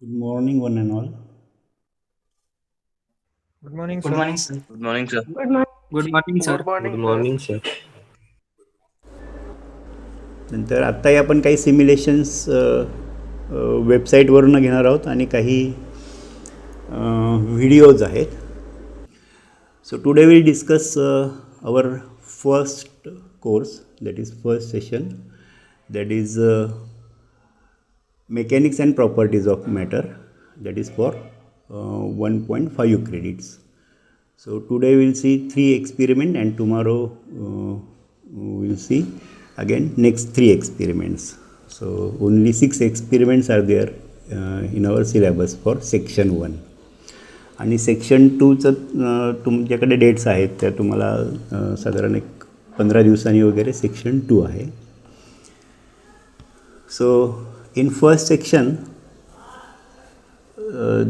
Good morning, one and all. Good morning, Good sir. morning, sir. Good morning, sir. Good morning. Good morning, sir. Good Good morning, sir. morning, sir. नंतर आत्ताही आपण काही simulations वेबसाईटवरून घेणार आहोत आणि काही व्हिडिओज आहेत. So today will discuss our first course, that is first session, that is mechanics and properties of matter, that is for 1.5 credits. So today we'll see 3 experiments and tomorrow we'll see again next 3 experiments. So only 6 experiments are there in our syllabus for section 1. आणि section 2चं तुमच्याकडे dates आहेत त्या तुम्हाला साधारण एक 15 दिवसांनी वगैरे section 2 आहे. So in first section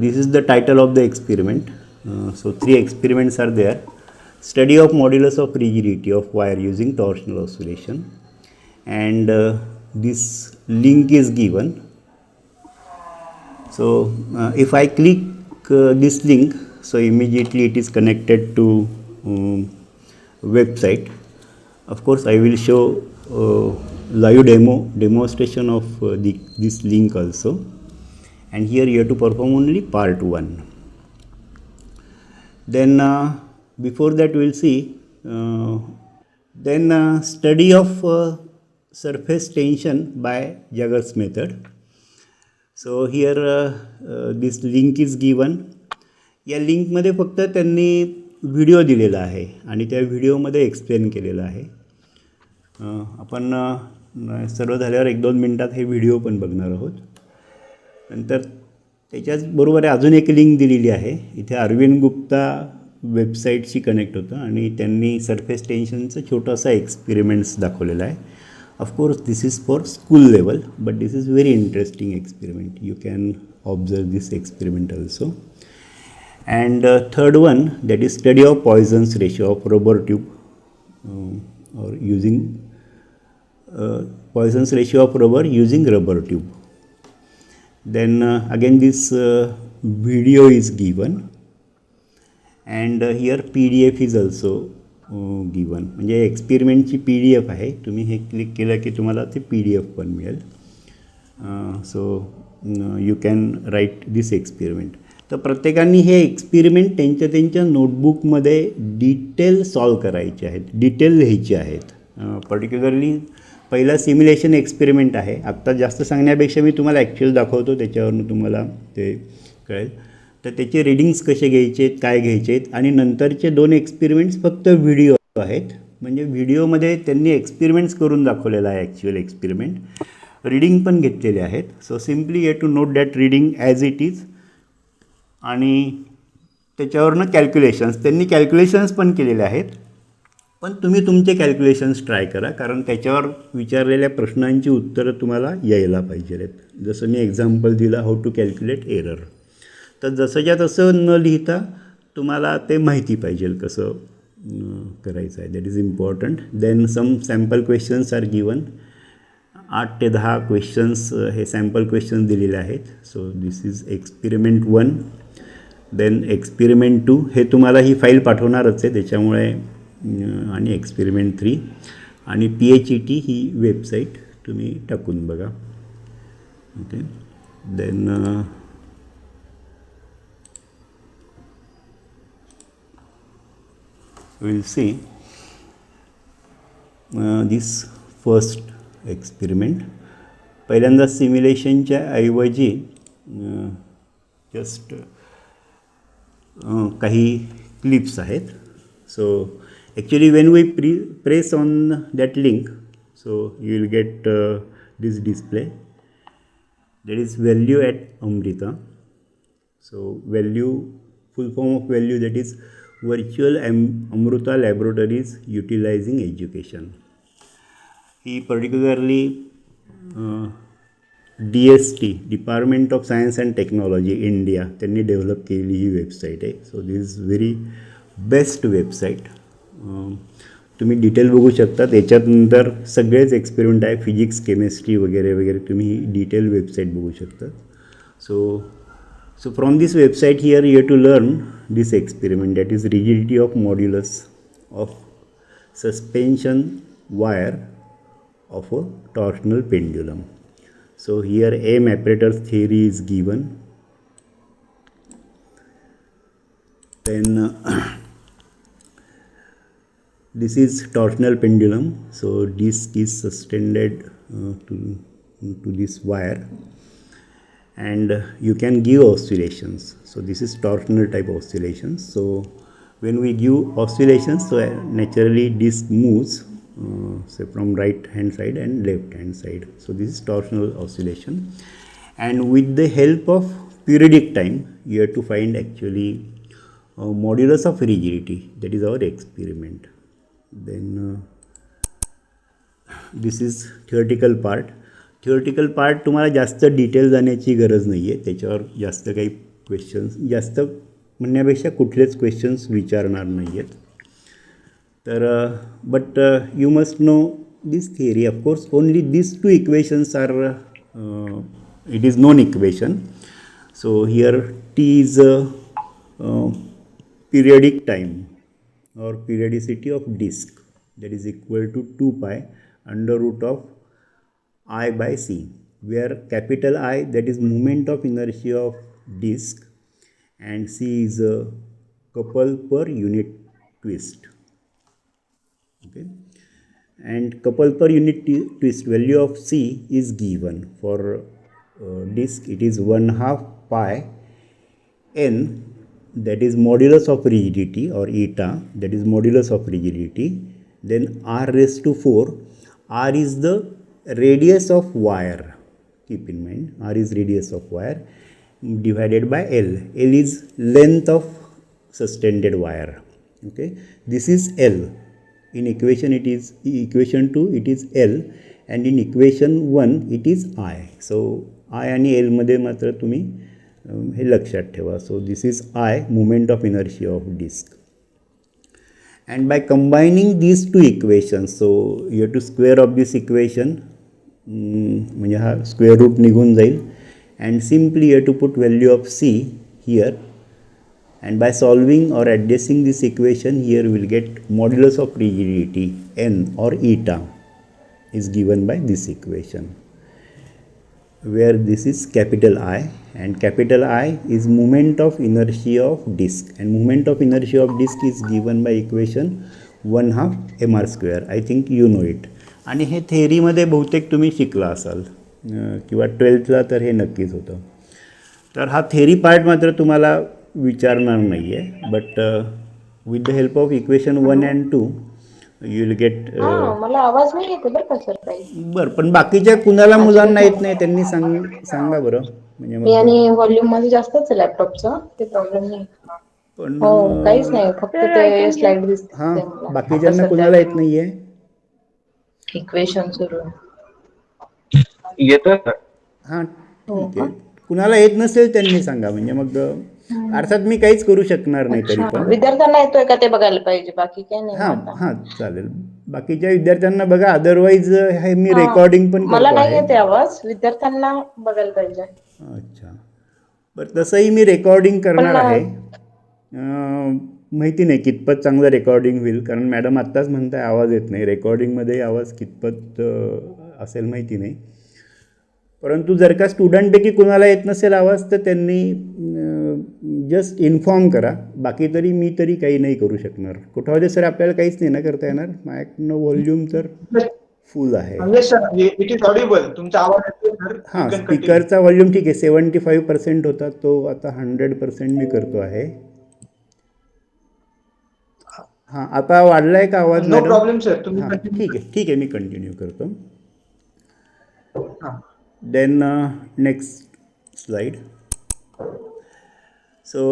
this is the title of the experiment. So 3 experiments are there. Study of modulus of rigidity of wire using torsional oscillation, and this link is given. So if I click this link, so immediately it is connected to website. Of course I will show live demonstration of this link also, and here you have to perform only part 1. Then before that we will see then study of surface tension by Jaggers method. So here this link is given. या लिंकमध्ये फक्त त्यांनी video दिलेला आहे आणि त्या व्हिडिओमध्ये explain केलेलं आहे. आपण सर्व झाल्यावर 1-2 मिनटात हे व्हिडिओ पण बघणार आहोत. नंतर त्याच्याचबरोबर अजून एक लिंक दिलेली आहे. इथे अरविंद गुप्ता वेबसाईटशी कनेक्ट होतं आणि त्यांनी सरफेस टेन्शनचं छोटासा एक्सपेरिमेंट्स दाखवलेला आहे. Of course this is for school level, but this is very interesting experiment. You can observe this experiment also. And third one, that is study of Poisson's ratio of rubber tube, or using Poisson's ratio of rubber using rubber tube. Then again this video is given, and here PDF is also given. म्हणजे एक्सपेरिमेंटची PDF आहे. तुम्ही हे click केलं की तुम्हाला ते PDF पण मिळेल. So you can write this experiment. तर प्रत्येकाने हे एक्सपेरिमेंट त्यांच्या नोटबुकमध्ये डिटेल सॉल्व करायचे आहेत, डिटेल लिहायचे आहेत. पर्टिक्युलरली पहिला सिम्युलेशन एक्सपेरिमेंट आहे. आत्ता जास्त सांगण्यापेक्षा मी तुम्हाला ॲक्च्युअल दाखवतो, त्याच्यावरून तुम्हाला ते कळेल. तर त्याचे रीडिंग्स कसे घ्यायचे आहेत, काय घ्यायचे आहेत, आणि नंतरचे 2 एक्सपेरिमेंट्स फक्त व्हिडिओ आहेत. म्हणजे व्हिडिओमध्ये त्यांनी एक्सपेरिमेंट्स करून दाखवलेला आहे ॲक्च्युअल एक्सपेरिमेंट. रीडिंग पण घेतलेले आहेत. So simply you to note that reading as it is, आणि त्याच्यावरनं कॅल्क्युलेशन्स त्यांनी कॅल्क्युलेशन्स पण केलेले आहेत. पण तुम्ही तुमचे कॅल्क्युलेशन्स ट्राय करा, कारण त्याच्यावर विचारलेल्या प्रश्नांची उत्तरं तुम्हाला यायला पाहिजे आहेत. जसं मी एक्झाम्पल दिला, हाऊ टू कॅल्क्युलेट एरर. तर जसंच्या तसं न लिहिता तुम्हाला ते माहिती पाहिजे कसं करायचं आहे. That is important. Then some sample questions are given. 8 ते 10 क्वेश्चन्स हे सॅम्पल क्वेश्चन्स दिलेले आहेत. So this is experiment 1. Then experiment 2 हे तुम्हाला ही फाईल पाठवणारच आहे त्याच्यामुळे, आणि एक्सपेरिमेंट 3 आणि PHET ही वेबसाईट तुम्ही टाकून बघा. Okay. Then will see this first experiment. पहिल्यांदा सिम्युलेशनच्या ऐवजी जस्ट काही क्लिप्स आहेत. So actually when we press on that link, so you will get this display. That is VALUE at Amrita. So VALUE, full form of VALUE, that is virtual Amrita laboratories utilising education. ही particularly DST, department of science and technology India, त्यांनी develop केलेली ही website आहे. So this is very best website. तुम्ही detail बघू शकता. त्याच्यानंतर सगळेच एक्सपेरिमेंट आहे, फिजिक्स, केमिस्ट्री वगैरे वगैरे. तुम्ही ही डिटेल वेबसाईट बघू शकता. So So from this website here you have to learn this experiment, that is rigidity of modulus of suspension wire of a torsional pendulum. So here M apparatus theory is given. Then this is torsional pendulum. So disc is suspended to this wire, and you can give oscillations. So this is torsional type oscillations. So when we give oscillations, so naturally disc moves say from right hand side and left hand side. So this is torsional oscillation, and with the help of periodic time you have to find actually modulus of rigidity. That is our experiment. Then this is theoretical part. Theoretical part तुम्हाला जास्त detail जाण्याची गरज नाही आहे, त्याच्यावर जास्त काही questions, जास्त म्हणण्यापेक्षा कुठलेच क्वेश्चन्स विचारणार नाही आहेत. तर but you must know this theory. Of course only this two equations are it is known equation. So here T is periodic time or periodicity of disk, that is equal to 2 pi under root of I by c, where capital I, that is moment of inertia of disk, and c is a couple per unit twist. Okay, and couple per unit twist value of c is given for disk. It is 1/2 pi n, that is modulus of rigidity, or eta, that is modulus of rigidity. Then r raised to 4. R is the radius of wire. Keep in mind, r is radius of wire divided by L. L is length of suspended wire. Okay, this is L. In equation it is equation 2 it is L, and in equation 1 it is I. So I आणि L मध्ये मात्र तुम्ही हे लक्षात ठेवा. So this is I, moment of inertia of disc. And by combining these two equations, so you have to square of this equation, म्हणजे हा square root निघून जाईल. And simply you have to put value of c here, and by solving or adjusting this equation here will get modulus of rigidity n or eta is given by this equation, where this is capital I, and capital I is moment of inertia of disk, and moment of inertia of disk is given by equation 1/2 mr square. I think you know it. आणि हे थेअरीमध्ये बहुतेक तुम्ही शिकला असाल किंवा 12thला तर हे नक्कीच होतं. तर हा थेअरी पार्ट मात्र तुम्हाला विचारणार नाही आहे, but with the help of equation 1 and 2 you will gate. मला आवाज नाही येते बरं का सर काही. बरं, पण बाकीच्या कुणाला मुलांना येत नाही त्यांनी सांगा बरं, म्हणजे मग. आणि व्हॉल्यूम मध्ये जास्तच आहे लॅपटॉपचा, ते प्रॉब्लेम नाही. पण हो, काहीच नाही, फक्त ते स्लाइड दिसते. हां, बाकीच्यांना कुणाला येत नाहीये इक्वेशन सुरू येतं. हां ठीक आहे, कुणाला येत नसेल त्यांनी सांगा, म्हणजे मग अर्थात मी काहीच करू शकणार नाही तरी पण. विद्यार्थ्यांना येतोय का ते बघायला पाहिजे, बाकी काही नाही. हां चालेल, बाकीच्या विद्यार्थ्यांना बघा. अदरवाईज हे मी रेकॉर्डिंग पण मला करतो नाही आहे. येते आवाज, विद्यार्थ्यांना बघायला पाहिजे. अच्छा, बरं, तसंही मी रेकॉर्डिंग करणार आहे. माहिती नाही कितपत चांगलं रेकॉर्डिंग होईल, कारण मॅडम आत्ताच म्हणताय आवाज येत नाही. रेकॉर्डिंगमध्ये आवाज कितपत असेल माहिती नाही, परंतु जर का स्टुडंटपैकी कुणाला येत नसेल आवाज तर त्यांनी जस्ट इन्फॉर्म करा. बाकी तरी मी तरी काही नाही करू शकणार. कुठे सर आपल्याला काहीच नाही ना करता येणार. माझ्याकडनं व्हॉल्यूम तर फुल आहे. हां, स्पीकरचा व्हॉल्यूम ठीक आहे, 75% होता तो, आता 100% मी करतो आहे. हां, आता वाढला आहे का आवाज? नो प्रॉब्लेम सर, तुम्ही ठीक आहे, मी कंटिन्यू करतो. Then next slide. So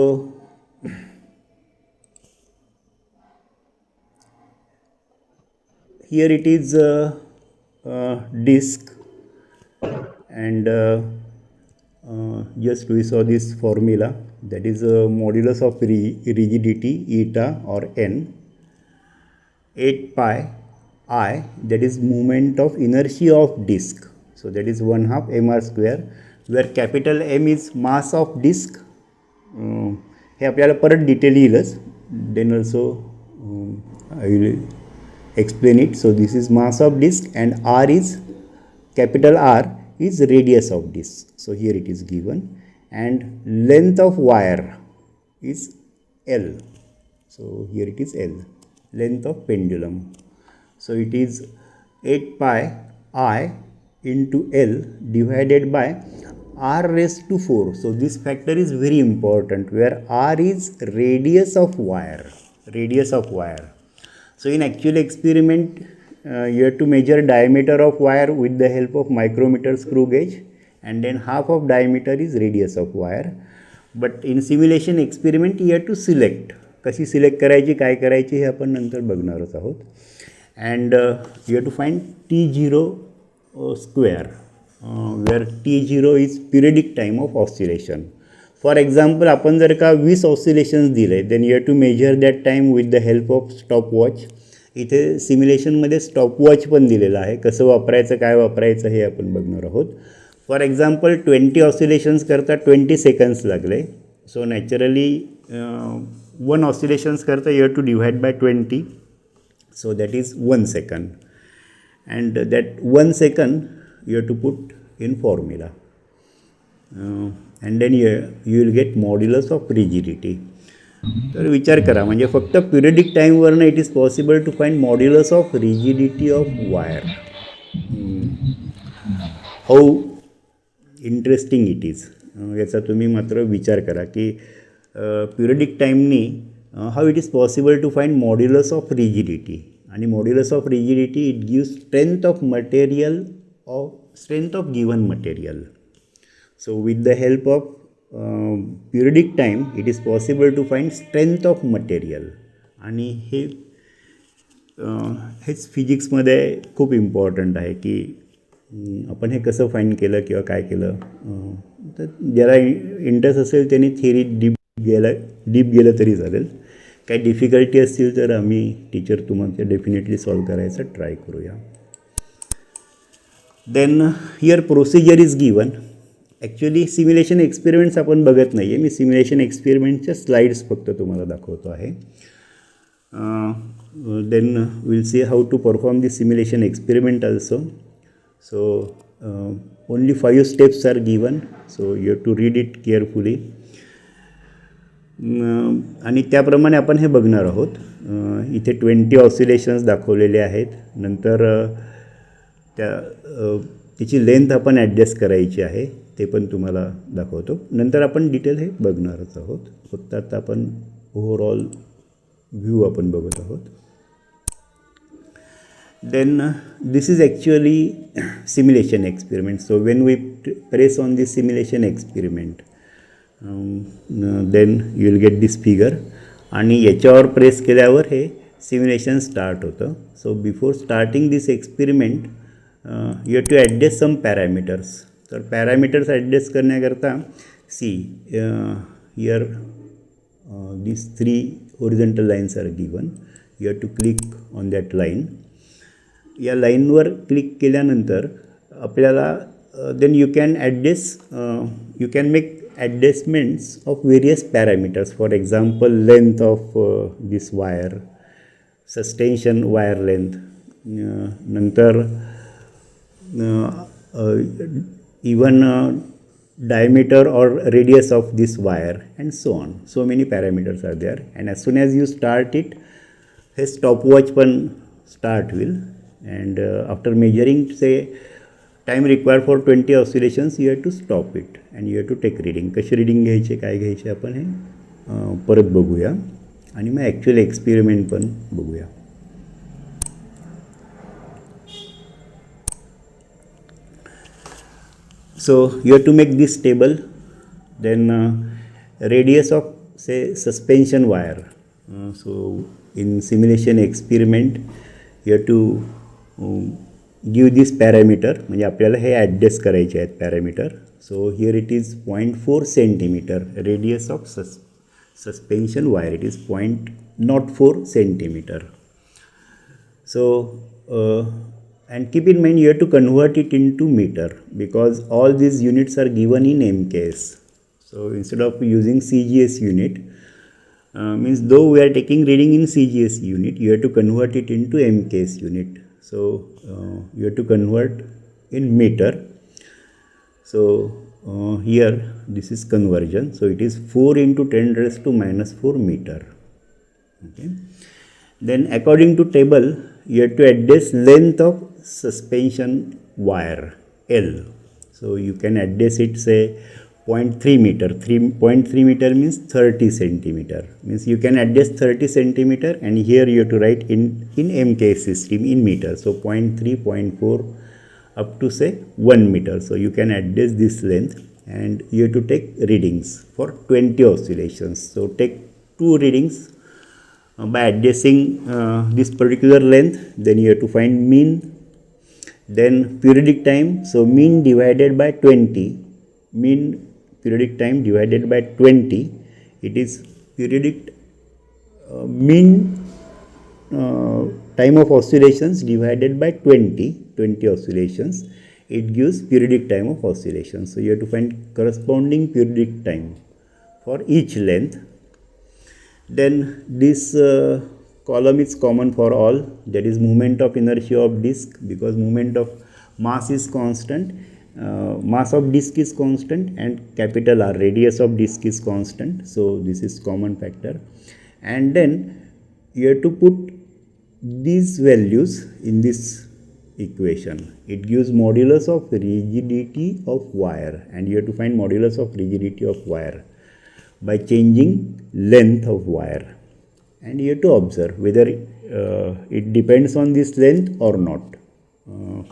here it is disk, and just we saw this formula, that is modulus of rigidity eta or n, 8 pi I, that is moment of inertia of disk. So that is 1/2 mr square, where capital M is mass of disk हे आपल्याला परत detail येईलच. Then also I will explain it. So this is mass of disk and R is capital R is radius of disk. So here it is given, and length of wire is L. So here it is L, length of pendulum. So it is 8 pi I into L divided by R raised to 4. So this factor is very important, where R is radius of wire. Radius of wire. So in actual experiment, you have to measure diameter of wire with the help of micrometer screw gauge, and then half of diameter is radius of wire. But in simulation experiment you have to select. कशी select करायची, काय करायची हे आपण नंतर बघणारच आहोत. And you have to find T0 square, where T0 is periodic time of oscillation. For example आपण जर का 20 ऑसिलेशन्स दिले, then you have to measure that time with the help of stopwatch. इथे सिम्युलेशनमध्ये स्टॉपवॉच पण दिलेलं आहे, कसं वापरायचं, काय वापरायचं हे आपण बघणार आहोत. फॉर एक्झाम्पल 20 ऑसिलेशन्स करता 20 सेकंड्स लागले. सो नॅचरली 1 ऑसिलेशन्स करता you have to divide by 20. So that is 1 second, and that 1 second you have to put in formula. And then you will get modulus of rigidity. तर विचार करा, म्हणजे फक्त periodic टाईमवरनं it is possible to find modulus of rigidity of wire. How interesting it is, याचा तुम्ही मात्र विचार करा की पिरियडिक टाईमनी how it is possible to find modulus of rigidity. आणि modulus of rigidity it gives strength of material strength of given material. So with the help of periodic time it is possible to find strength of material. आणि हेच फिजिक्समध्ये खूप important आहे की आपण हे कसं find केलं किंवा काय केलं. तर ज्याला इंटरेस्ट असेल त्यांनी थिअरी डीप गेलं तरी चालेल. काही डिफिकल्टी असतील तर आम्ही टीचर तुम्हाला डेफिनेटली सॉल्व करायचा ट्राय करूया. Then here procedure is given. Actually simulation experiments आपण बघत नाही आहे, मी सिम्युलेशन एक्सपेरिमेंटच्या स्लाइड्स फक्त तुम्हाला दाखवतो आहे. Then will see how to perform the simulation experiment also. So only 5 steps are given, so you have to read it carefully. आणि त्याप्रमाणे आपण हे बघणार आहोत. इथे 20 ऑसिलेशन्स दाखवलेले आहेत. नंतर त्याची लेंथ आपण ॲडजस्ट करायची आहे, ते पण तुम्हाला दाखवतो. नंतर आपण डिटेल हे बघणारच आहोत. फक्त आता आपण ओव्हरऑल व्ह्यू आपण बघत आहोत. Then this is actually simulation experiment. So when we press on this simulation experiment, then you will get this figure. आणि याच्यावर प्रेस केल्यावर हे सिम्युलेशन स्टार्ट होतं. So before starting this experiment you have to adjust some parameters. तर parameters adjust करण्याकरता see here these 3 horizontal lines are given. You have to click on that line. या लाईनवर click केल्यानंतर आपल्याला then you can adjust, you can make adjustments of various parameters. For example, length of this wire, suspension wire length, नंतर even diameter or radius of this wire, and so on. So many parameters are there, and as soon as you start it, his stopwatch पण start will, and after measuring say time required for 20 oscillations, you have to stop it and you have to take reading. कशी reading घ्यायचे, काय घ्यायचे आपण हे परत बघूया. आणि मग ॲक्च्युअल एक्सपेरिमेंट पण बघूया. So you have to make this table. Then radius of say suspension wire. So in simulation experiment you have to give this parameter. म्हणजे आपल्याला हे ॲडजस्ट करायचे आहेत parameter. So here it is 0.4 centimeter radius of suspension wire. It is 0.04 centimeter. So and keep in mind you have to convert it into meter because all these units are given in MKS. So instead of using CGS unit, means though we are taking reading in CGS unit, you have to convert it into MKS unit. So you have to convert in meter. So here this is conversion. So it is 4 into 10 raised to minus 4 meter. Okay. Then according to table, you have to adjust length of suspension wire L. So you can adjust it, say 0.3 meter. 3.3 meter means 30 centimeter. Means you can adjust 30 centimeter, and here you have to write in MKS system in meter. So 0.3, 0.4 up to say 1 meter. So you can adjust this length, and you have to take readings for 20 oscillations. So take 2 readings by adjusting this particular length. Then you have to find mean, then periodic time. So mean divided by 20, mean periodic time divided by 20, it is periodic mean time of oscillations divided by 20 oscillations, it gives periodic time of oscillations. So you have to find corresponding periodic time for each length. Then this column is common for all, that is moment of inertia of disk, because moment of mass is constant, mass of disk is constant, and capital R, radius of disk, is constant. So this is common factor. And then you have to put these values in this equation. It gives modulus of rigidity of wire, and you have to find modulus of rigidity of wire by changing length of wire, and you have to observe whether it depends on this length or not.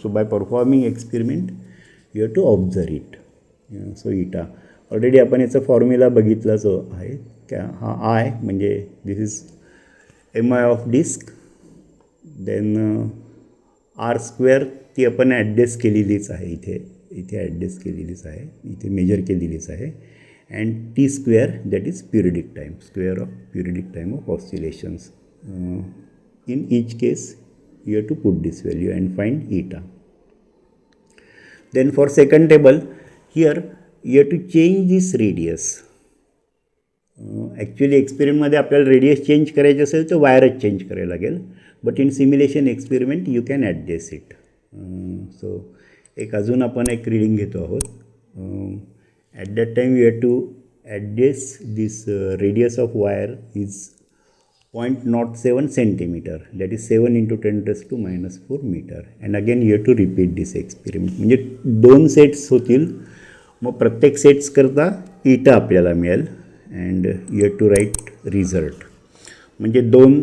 So by performing experiment you have to observe it. So eta already आपण याचा formula बघितलाच आहे. हा I म्हणजे this is M I of disc, then R square ती आपण adjust केलेलीच आहे, इथे ॲडजस्ट केलेलीच आहे, इथे मेजर केलेलीच आहे. And T square, that is periodic time, square of periodic time of oscillations. In each case you have to put this value and find eta. Then for second table, here you have to change this radius. Actually experiment मध्ये आपल्याला radius change करायचे असेल तर वायरच change करायला लागेल, but in simulation experiment you can adjust it. So एक अजून आपण एक रीडिंग घेतो आहोत. At that time you have to adjust this radius of wire is 0.07 centimeter, that is 7 into 10 raised to minus 4 meter. And again you have to repeat this experiment. म्हणजे 2 sets होतील, मग प्रत्येक सेट्स करता eta आपल्याला मिळेल, and you have to write result. म्हणजे 2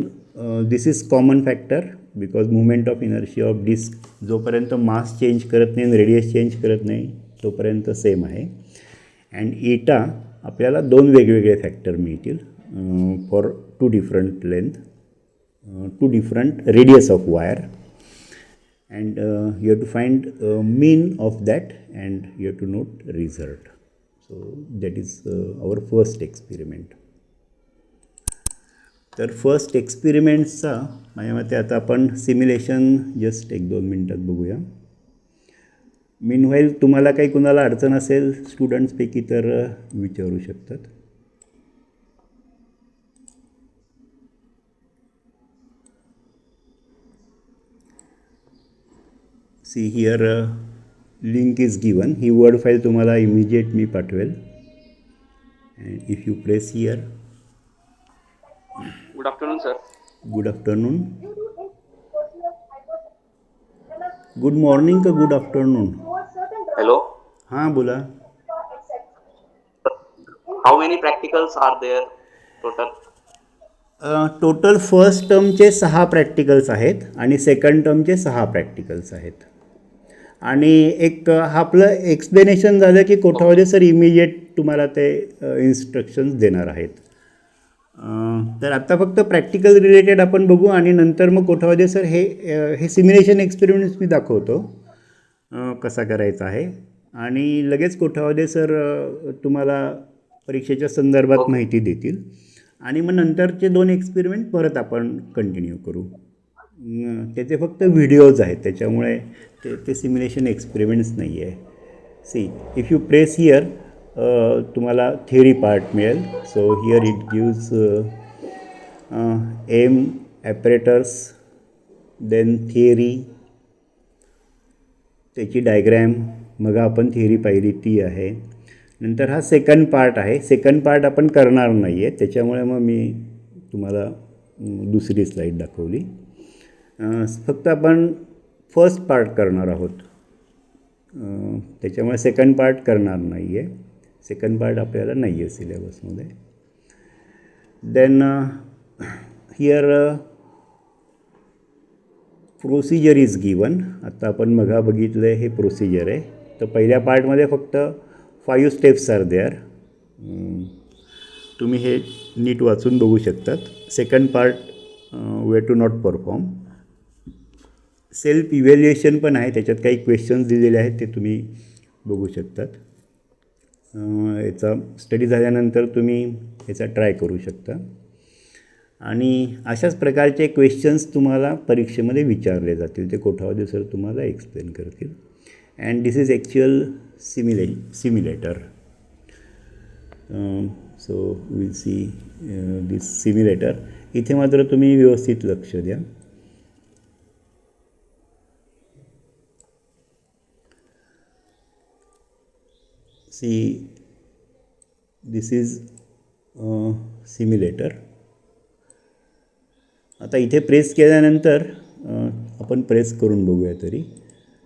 this is common factor, because movement of inertia of disc जोपर्यंत mass change करत नाही आणि रेडियस चेंज करत नाही तोपर्यंत सेम आहे. अँड इटा आपल्याला 2 वेगवेगळे फॅक्टर मिळतील for 2 different length, 2 different radius of wire, and you have to find mean of that and you have to note result. So that is our first experiment. तर first एक्सपेरिमेंटचा माझ्या मते आता आपण सिम्युलेशन जस्ट 1-2 मिनटात बघूया. Meanwhile तुम्हाला काही कुणाला अडचण असेल स्टुडंट्सपैकी तर विचारू शकतात. See here link is given. ही वर्ड फाईल तुम्हाला इमिजिएट मी पाठवेल. And if you press here. Good afternoon sir. Good afternoon. Good morning का गुड आफ्टरनून? हेलो. हां बोला. How many practicals are there total? Total first टर्मचे 6 practicals आहेत आणि सेकंड टर्मचे 6 प्रॅक्टिकल्स आहेत. आणि एक आपलं एक्सप्लेनेशन झालं की कोठावदे सर इमिजिएट तुम्हाला ते इन्स्ट्रक्शन्स देणार आहेत. तर आता फक्त प्रॅक्टिकल रिलेटेड आपण बघू आणि नंतर मग कोठावदे सर हे सिम्युलेशन एक्सपेरिमेंट्स मी दाखवतो कसा करायचा आहे, आणि लगेच कोठावदे सर तुम्हाला परीक्षेच्या संदर्भात माहिती देतील, आणि मग नंतरचे 2 एक्सपेरिमेंट परत आपण कंटिन्यू करू. त्याचे फक्त व्हिडिओज आहेत, त्याच्यामुळे ते सिम्युलेशन एक्सपेरिमेंट्स नाही आहे. See if you press here तुम्हाला थिअरी पार्ट मिळेल. So here it gives M, apparatus, then theory, त्याची डायग्रॅम, मग आपण थिअरी पाहिली ती आहे. नंतर हा सेकंड पार्ट आहे. सेकंड पार्ट आपण करणार नाही आहे, त्याच्यामुळे मग मी तुम्हाला दुसरी स्लाईड दाखवली. फक्त आपण फर्स्ट पार्ट करणार आहोत, त्याच्यामुळे सेकंड पार्ट करणार नाही आहे. सेकंड पार्ट आपल्याला नाही आहे सिलेबसमध्ये. Then here procedure is given. आता आपण मगा बघितलं हे प्रोसिजर आहे. तर पहिल्या पार्टमध्ये फक्त 5 स्टेप्स आर देअर. तुम्ही हे नीट वाचून बघू शकतात. Second part way to not perform. Self evaluation पण आहे, त्याच्यात काही क्वेश्चन्स दिलेले आहेत ते तुम्ही बघू शकतात. याचा स्टडी झाल्यानंतर तुम्ही याचा ट्राय करू शकता. आणि अशाच प्रकारचे क्वेश्चन्स तुम्हाला परीक्षेमध्ये विचारले जातील. ते कोठावदे सर तुम्हाला एक्सप्लेन करतील. And this is actual simulator. So will see this simulator. इथे मात्र तुम्ही व्यवस्थित लक्ष द्या. C this is simulator. आता इथे प्रेस केल्यानंतर आपण प्रेस करून बघूया तरी.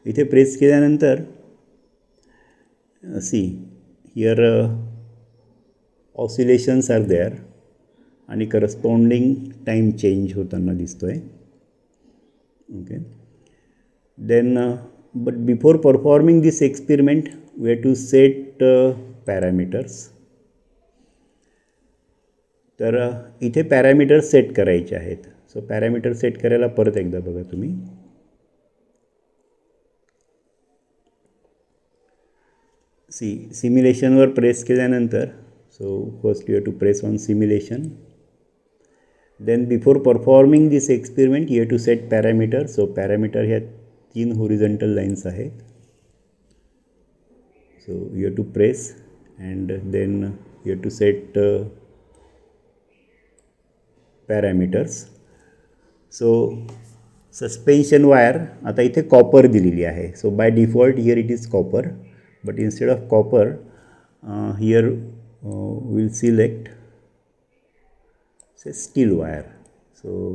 इथे प्रेस केल्यानंतर see here oscillations are there आणि करस्पॉन्डिंग टाईम चेंज होताना दिसतो आहे. Okay. Then but before performing this experiment we have to set parameters. तर इथे पॅरामीटर्स सेट करायचे आहेत. सो पॅरामीटर सेट करायला परत एकदा बघा तुम्ही. सिम्युलेशनवर प्रेस केल्यानंतर so first you have to press on simulation. Then before performing this experiment you have to set parameter. So parameter ह्या 3 हॉरिझॉन्टल लाईन्स आहेत. So you have to press and then you have to set parameters. So suspension wire आता इथे copper दिलेली आहे. So by default here it is copper, but instead of copper here will select say steel wire. So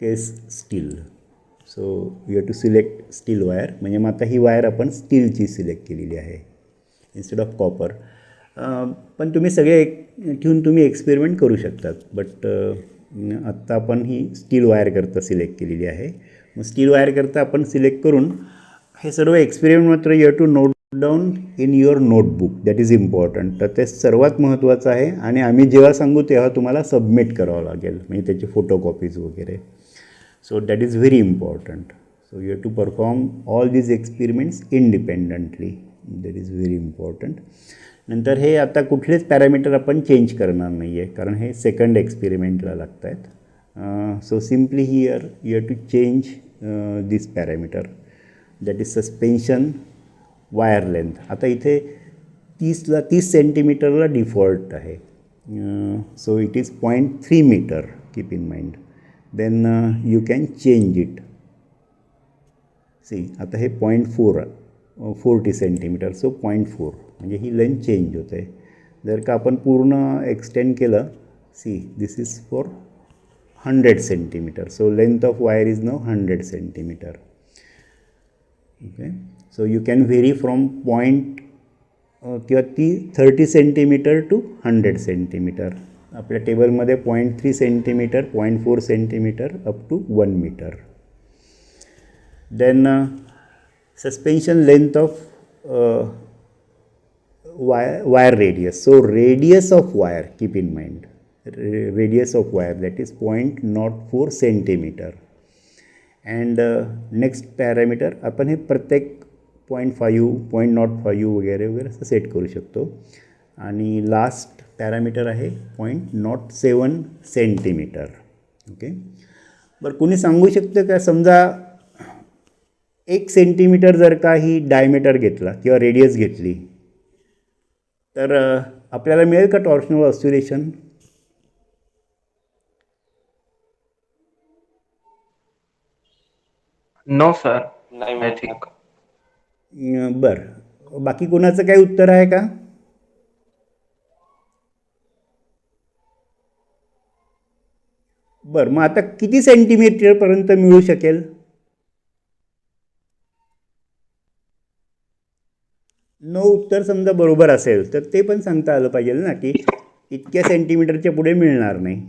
case steel. So you have to select steel wire. म्हणजे मग आता ही wire आपण स्टीलची select केलेली आहे इन्स्टेड ऑफ कॉपर. पण तुम्ही सगळे ठेवून तुम्ही एक्सपेरिमेंट करू शकतात. बट आत्ता आपण ही स्टील वायर करता सिलेक्ट केलेली आहे. मग स्टील वायर करता आपण सिलेक्ट करून हे सर्व एक्सपेरिमेंट मात्र you have to note down in your notebook. That is important. तर ते सर्वात महत्त्वाचं आहे. आणि आम्ही जेव्हा सांगू तेव्हा तुम्हाला सबमिट करावं लागेल, म्हणजे त्याची फोटोकॉपीज वगैरे. So that is very important. So you have to perform all these experiments independently. That is very important. नंतर हे आता कुठलेच पॅरामीटर आपण चेंज करणार नाही आहे, कारण हे सेकंड एक्सपेरिमेंटला लागत आहेत. So simply here you have to change this parameter, that is suspension wire length. आता इथे 30 सेंटीमीटरला डिफॉल्ट आहे. So it is 0.3 metre. Keep in mind. Then you can change it. See आता हे 0.40 सेंटीमीटर. सो 0.4 म्हणजे ही लेंथ चेंज होते. जर का आपण पूर्ण एक्सटेंड केलं, see this is for 100 centimetre. So length of wire is now 100 centimetre. Okay. So you can vary from किंवा 30 सेंटीमीटर टू 100 सेंटीमीटर. आपल्या टेबलमध्ये 0.3 centimetre, 0.4 centimetre up to 1 metre. Then suspension length of wire radius. So radius of wire, keep in mind, radius of wire, that is 0.04 centimeter. And next parameter आपण हे प्रत्येक 0.5, 0.05 वगैरे वगैरे असं set करू शकतो. आणि लास्ट पॅरामीटर आहे 0.07 सेंटीमीटर. ओके. बरं, कोणी सांगू शकतं का, समजा 1 सेंटीमीटर जर का ही डायमीटर घेतला किंवा रेडियस घेतली तर आपल्याला मिळेल का टॉर्शनल ऑस्सिलेशन? नो सर, नाही आय मिळणार. थिंक. बरं, बाकी कोणाचं काही उत्तर आहे का? बरं, मग आता किती सेंटीमीटरपर्यंत मिळू शकेल? नो उत्तर समजा बरोबर असेल तर ते पण सांगता आलं पाहिजे ना की इतक्या सेंटीमीटरच्या पुढे मिळणार नाही.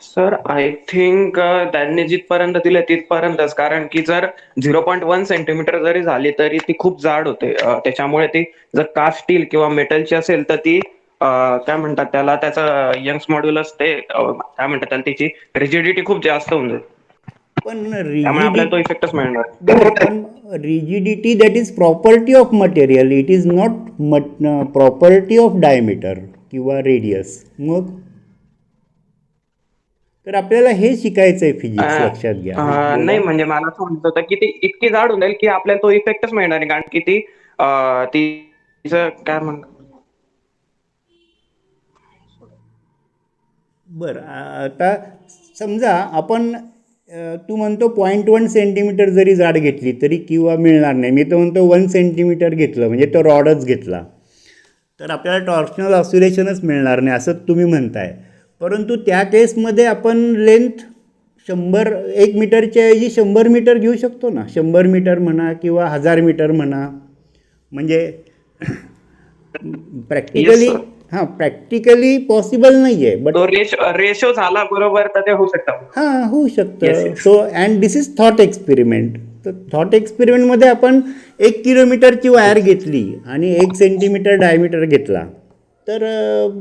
सर आय थिंक त्यांनी जिथपर्यंत दिले तिथपर्यंतच, कारण की जर 0.1 सेंटीमीटर जरी झाली तरी ती खूप जाड होते. त्याच्यामुळे ती जर कास्ट स्टील किंवा मेटलची असेल तर ती काय म्हणतात त्याला, त्याचं यंग्स मॉड्युलस ते काय म्हणतात त्याला, तिची रिजिडिटी खूप जास्त होऊन जाईल. पण त्यामुळे आपल्याला तो इफेक्टच मिळणार. बरं, पण rigidity that is property of material, it is not property of diameter किंवा रेडियस. मग तर आपल्याला हे शिकायचं आहे फिजिक्स, लक्षात घ्या. नाही म्हणजे मला असं म्हणत होतं की ती इतकी जाड होऊन जाईल की आपल्याला तो इफेक्टच मिळणार नाही, कारण की ती तिचं काय म्हणतात. बरं, आता समजा आपण तू म्हणतो 0.1 सेंटीमीटर जरी जाड घेतली तरी किंवा मिळणार नाही, मी तर म्हणतो 1 सेंटीमीटर घेतलं म्हणजे तो रॉडच घेतला तर आपल्याला टॉर्शनल ऑस्सिलेशनच मिळणार नाही असं तुम्ही म्हणताय. परंतु त्या केसमध्ये आपण लेंथ 1 मीटरच्या ऐवजी 100 मीटर घेऊ शकतो ना. 100 मीटर म्हणा किंवा 1000 मीटर म्हणा. म्हणजे प्रॅक्टिकली Yes, sir. हां, प्रॅक्टिकली पॉसिबल नाही आहे, बट तो रेशो झाला बरोबर तर ते होऊ शकतं. हां, होऊ Yes, शकतं. yes. So and this is thought experiment. तर थॉट एक्सपेरिमेंटमध्ये आपण 1 किलोमीटरची वायर घेतली आणि 1 सेंटीमीटर डायमीटर घेतला तर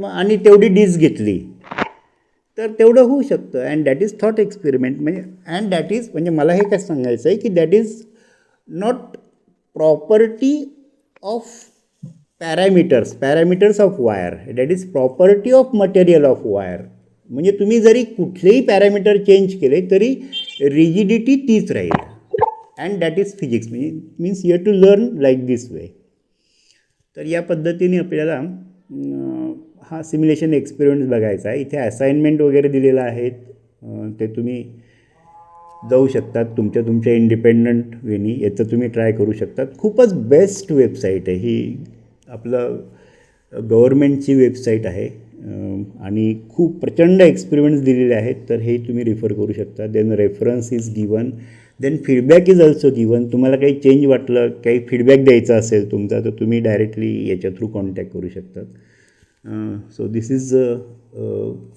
आणि तेवढी डिश घेतली तर तेवढं होऊ शकतं. And that is thought experiment. म्हणजे अँड दॅट इज म्हणजे मला हे काय सांगायचं आहे की that is not property of parameters of wire, that is property of material of wire. म्हणजे तुम्ही जरी कुठलेही पॅरामीटर चेंज केले तरी रिजिडिटी तीच राहील. And that is physics. म्हणजे means you have to learn like this way. तर या पद्धतीने आपल्याला हा सिम्युलेशन एक्सपेरिमेंट बघायचा आहे. इथे असाइनमेंट वगैरे दिलेलं आहेत, ते तुम्ही जाऊ शकतात तुमच्या इंडिपेंडंट वेनी. याचं तुम्ही ट्राय करू शकतात. खूपच बेस्ट वेबसाईट आहे ही. आपलं गव्हर्मेंटची वेबसाईट आहे आणि खूप प्रचंड एक्सपेरिमेंट्स दिलेले आहेत. तर हे तुम्ही रिफर करू शकता. Then reference is given, then feedback is also given. तुम्हाला काही चेंज वाटलं, काही फीडबॅक द्यायचा असेल तुमचा तर तुम्ही डायरेक्टली याच्या थ्रू कॉन्टॅक्ट करू शकतात. So this is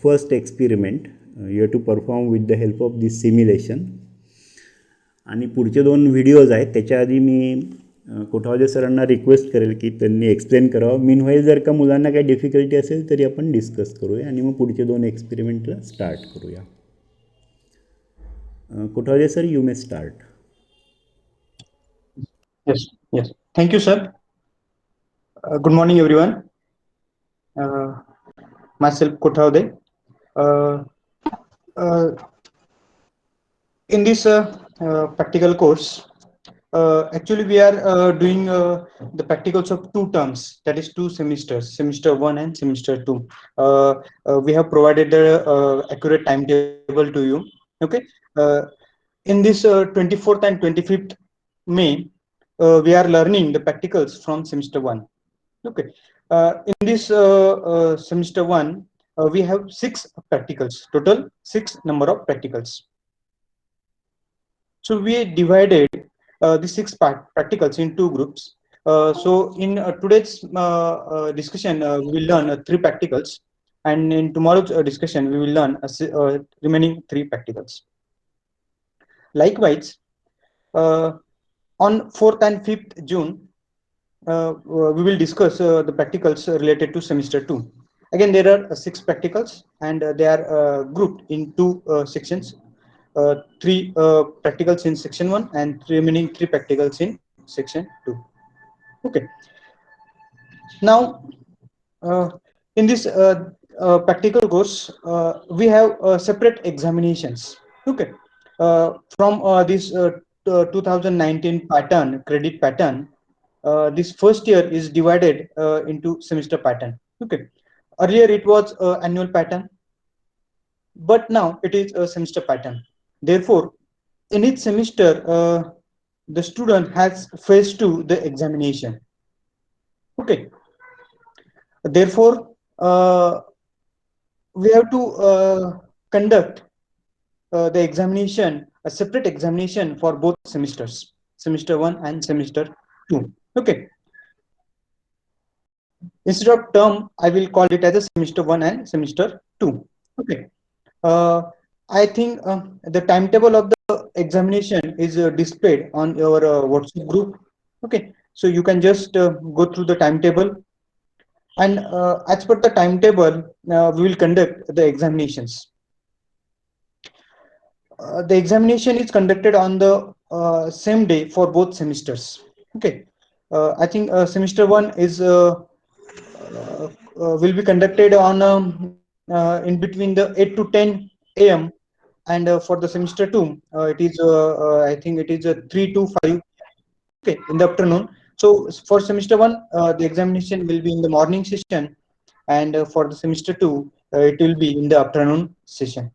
first experiment you have to perform with the help of this simulation. आणि पुढचे 2 व्हिडिओज आहेत त्याच्या आधी मी कोठावदे सरांना रिक्वेस्ट करेल की त्यांनी एक्सप्लेन करावं. मीनवाईल जर का मुलांना काही डिफिकल्टी असेल तरी आपण डिस्कस करूया आणि मग पुढचे 2 एक्सपेरिमेंटला स्टार्ट करूया. Kothawade sir, you may start. Yes, yes. Thank you, sir. Good morning, everyone. Myself, Kothaude. In this practical course, actually we are doing the practicals of 2 terms, that is 2 semesters, semester 1 and semester 2. We have provided the accurate timetable to you. Okay. In this 24th and 25th May, we are learning the practicals from semester 1. Okay. In this semester 1, we have 6 practicals, total 6 number of practicals. So we divided the 6 practicals in 2 groups. So in today's discussion, we will learn 3 practicals, and in tomorrow's discussion, we will learn remaining 3 practicals. Likewise, on 4th and 5th June, we will discuss the practicals related to semester 2. Again, there are 6 practicals, and they are grouped in 2 sections. 3 practicals in section 1 and remaining 3 practicals in section 2. Okay. Now, in this practical course, we have separate examinations. Okay, from this 2019 pattern, credit pattern, this first year is divided into semester pattern. Okay, earlier it was annual pattern, but now it is a semester pattern. Therefore, in each semester, the student has phase two the examination. Okay, therefore, we have to conduct the examination, a separate examination for both semesters, semester 1 and semester 2. Okay, instead of term, I will call it as a semester 1 and semester 2. Okay, I think the timetable of the examination is displayed on your WhatsApp group. Okay, so you can just go through the timetable, and as per the timetable, we will conduct the examinations. The examination is conducted on the same day for both semesters. Okay, I think semester 1 is will be conducted on in between the 8 to 10 a.m. and for the semester 2 it is I think it is 3 to 5, okay, in the afternoon. So for semester 1 the examination will be in the morning session, and for the semester 2 it will be in the afternoon session.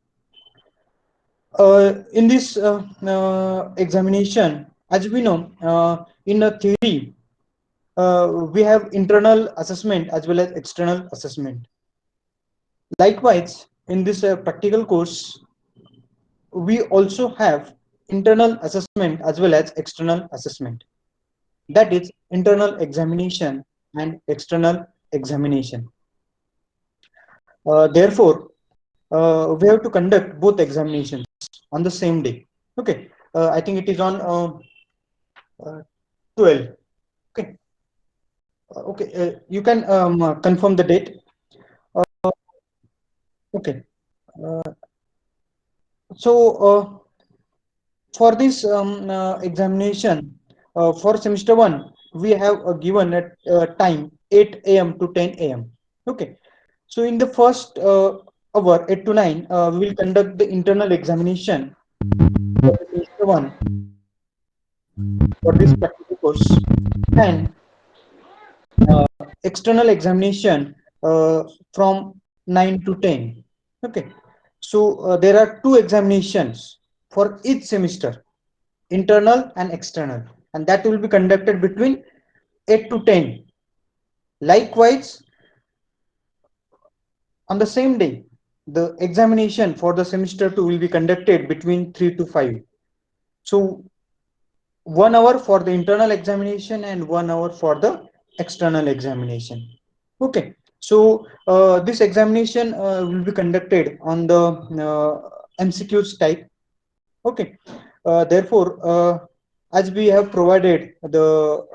In this examination, as we know, in a theory, we have internal assessment as well as external assessment. Likewise, in this practical course, we also have internal assessment as well as external assessment. That is internal examination and external examination. Therefore, we have to conduct both examinations on the same day. Okay, I think it is on 12. Okay, okay, you can confirm the date. Okay, so for this examination for semester 1, we have given at time 8 a.m. to 10 a.m. Okay, so in the first hour 8 to 9, we will conduct the internal examination for semester 1 for this practical course, and external examination from 9 to 10. Okay, so there are two examinations for each semester, internal and external, and that will be conducted between 8 to 10. Likewise, on the same day, the examination for the semester 2 will be conducted between 3 to 5. So 1 hour for the internal examination and 1 hour for the external examination. Okay, so this examination will be conducted on the MCQs type. Okay, therefore, as we have provided the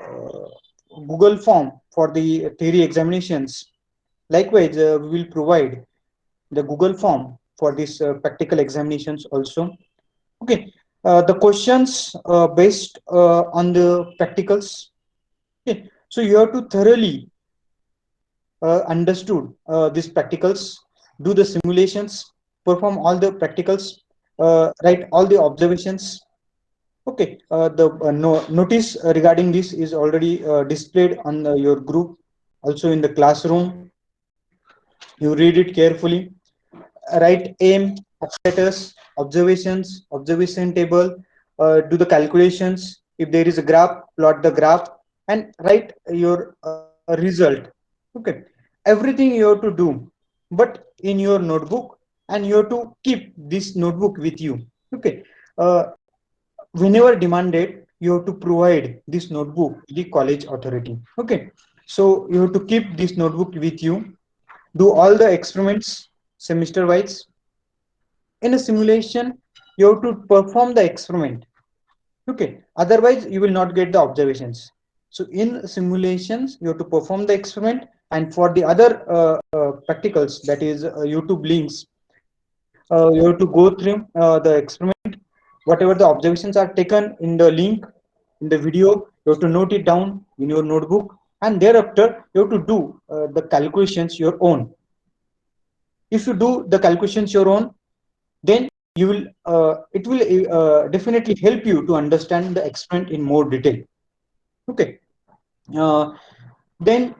Google form for the theory examinations, likewise we will provide the Google form for this practical examinations also. Okay, the questions based on the practicals. Okay, so you have to thoroughly understood these practicals, do the simulations, perform all the practicals, write all the observations. Okay, the notice regarding this is already displayed on your group, also in the classroom. You read it carefully. Write aim, operators, observations, observation table, do the calculations. If there is a graph, plot the graph, and write your result. Okay, everything you have to do, but in your notebook, and you have to keep this notebook with you. Okay, whenever demanded, you have to provide this notebook to the college authority. Okay, so you have to keep this notebook with you. Do all the experiments semester wise. In a simulation, you have to perform the experiment. Okay, otherwise you will not get the observations. So in simulations, you have to perform the experiment, and for the other practicals, that is YouTube links, you have to go through the experiment. Whatever the observations are taken in the link, in the video, you have to note it down in your notebook, and thereafter you have to do the calculations your own. if you do the calculations your own, then you will it will definitely help you to understand the experiment in more detail. Okay. Then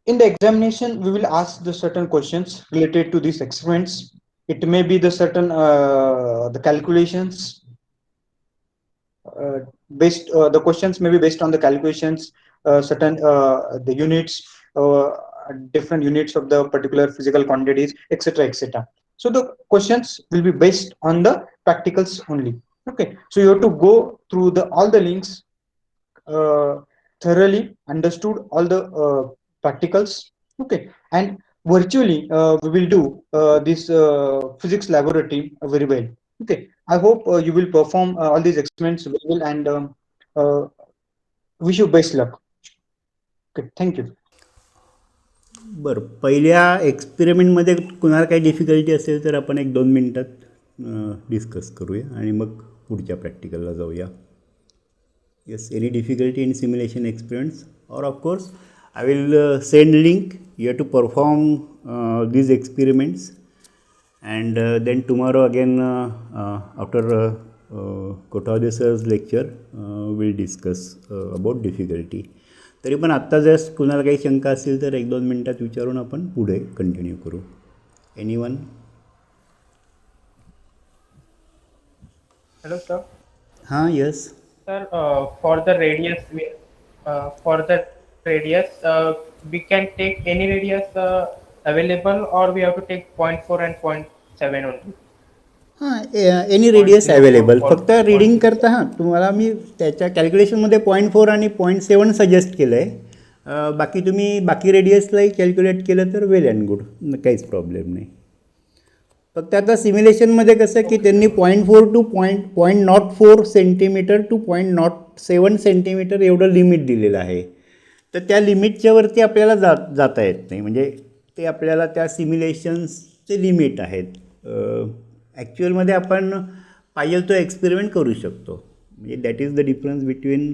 in the examination we will ask the certain questions related to these experiments. It may be the certain the calculations based the questions may be based on the calculations, certain the units, different units of the particular physical quantities, etc., etc. So the questions will be based on the practicals only. Okay, so you have to go through the all the links, uh, thoroughly understood all the practicals. Okay, and virtually we will do this physics laboratory very well. Okay, I hope you will perform all these experiments very well, and uh, wish you best luck. Okay, thank you. बरं, पहिल्या एक्सपेरिमेंटमध्ये कुणाला काही difficulty असेल तर आपण 1-2 मिनटात discuss करूया आणि मग पुढच्या प्रॅक्टिकलला जाऊया. Yes, any difficulty in simulation experiments? Or of course I will send link. You have to perform these experiments, and then tomorrow again after Kothawade sir's lecture we'll discuss about difficulty. तरी पण आत्ता just कुणाला काही शंका असेल तर 1-2 मिनटात विचारून आपण पुढे कंटिन्यू करू. एनीवन? Hello, sir. हां, yes. Sir, for the radius, we can take any radius available, or we have to take 0.4 and 0.7 only. हां, एनी रेडियस 0.0 अवेलेबल. or फक्त रीडिंग करता हां तुम्हाला मी त्याच्या कॅल्क्युलेशनमध्ये 0.4 आणि 0.7 सजेस्ट केलं आहे. बाकी तुम्ही बाकी रेडियसलाही कॅल्क्युलेट केलं तर वेल अँड गुड, काहीच प्रॉब्लेम नाही. फक्त आता सिम्युलेशनमध्ये कसं की त्यांनी 0.4 टू 0.04 सेंटीमीटर टू 0.07 सेंटीमीटर एवढं लिमिट दिलेलं आहे. तर त्या लिमिटच्यावरती आपल्याला जाता येत नाही, म्हणजे ते आपल्याला त्या सिम्युलेशन्सचे लिमिट आहेत. ॲक्च्युअलमध्ये आपण पाहिजे तो एक्सपेरिमेंट करू शकतो. म्हणजे that is the difference between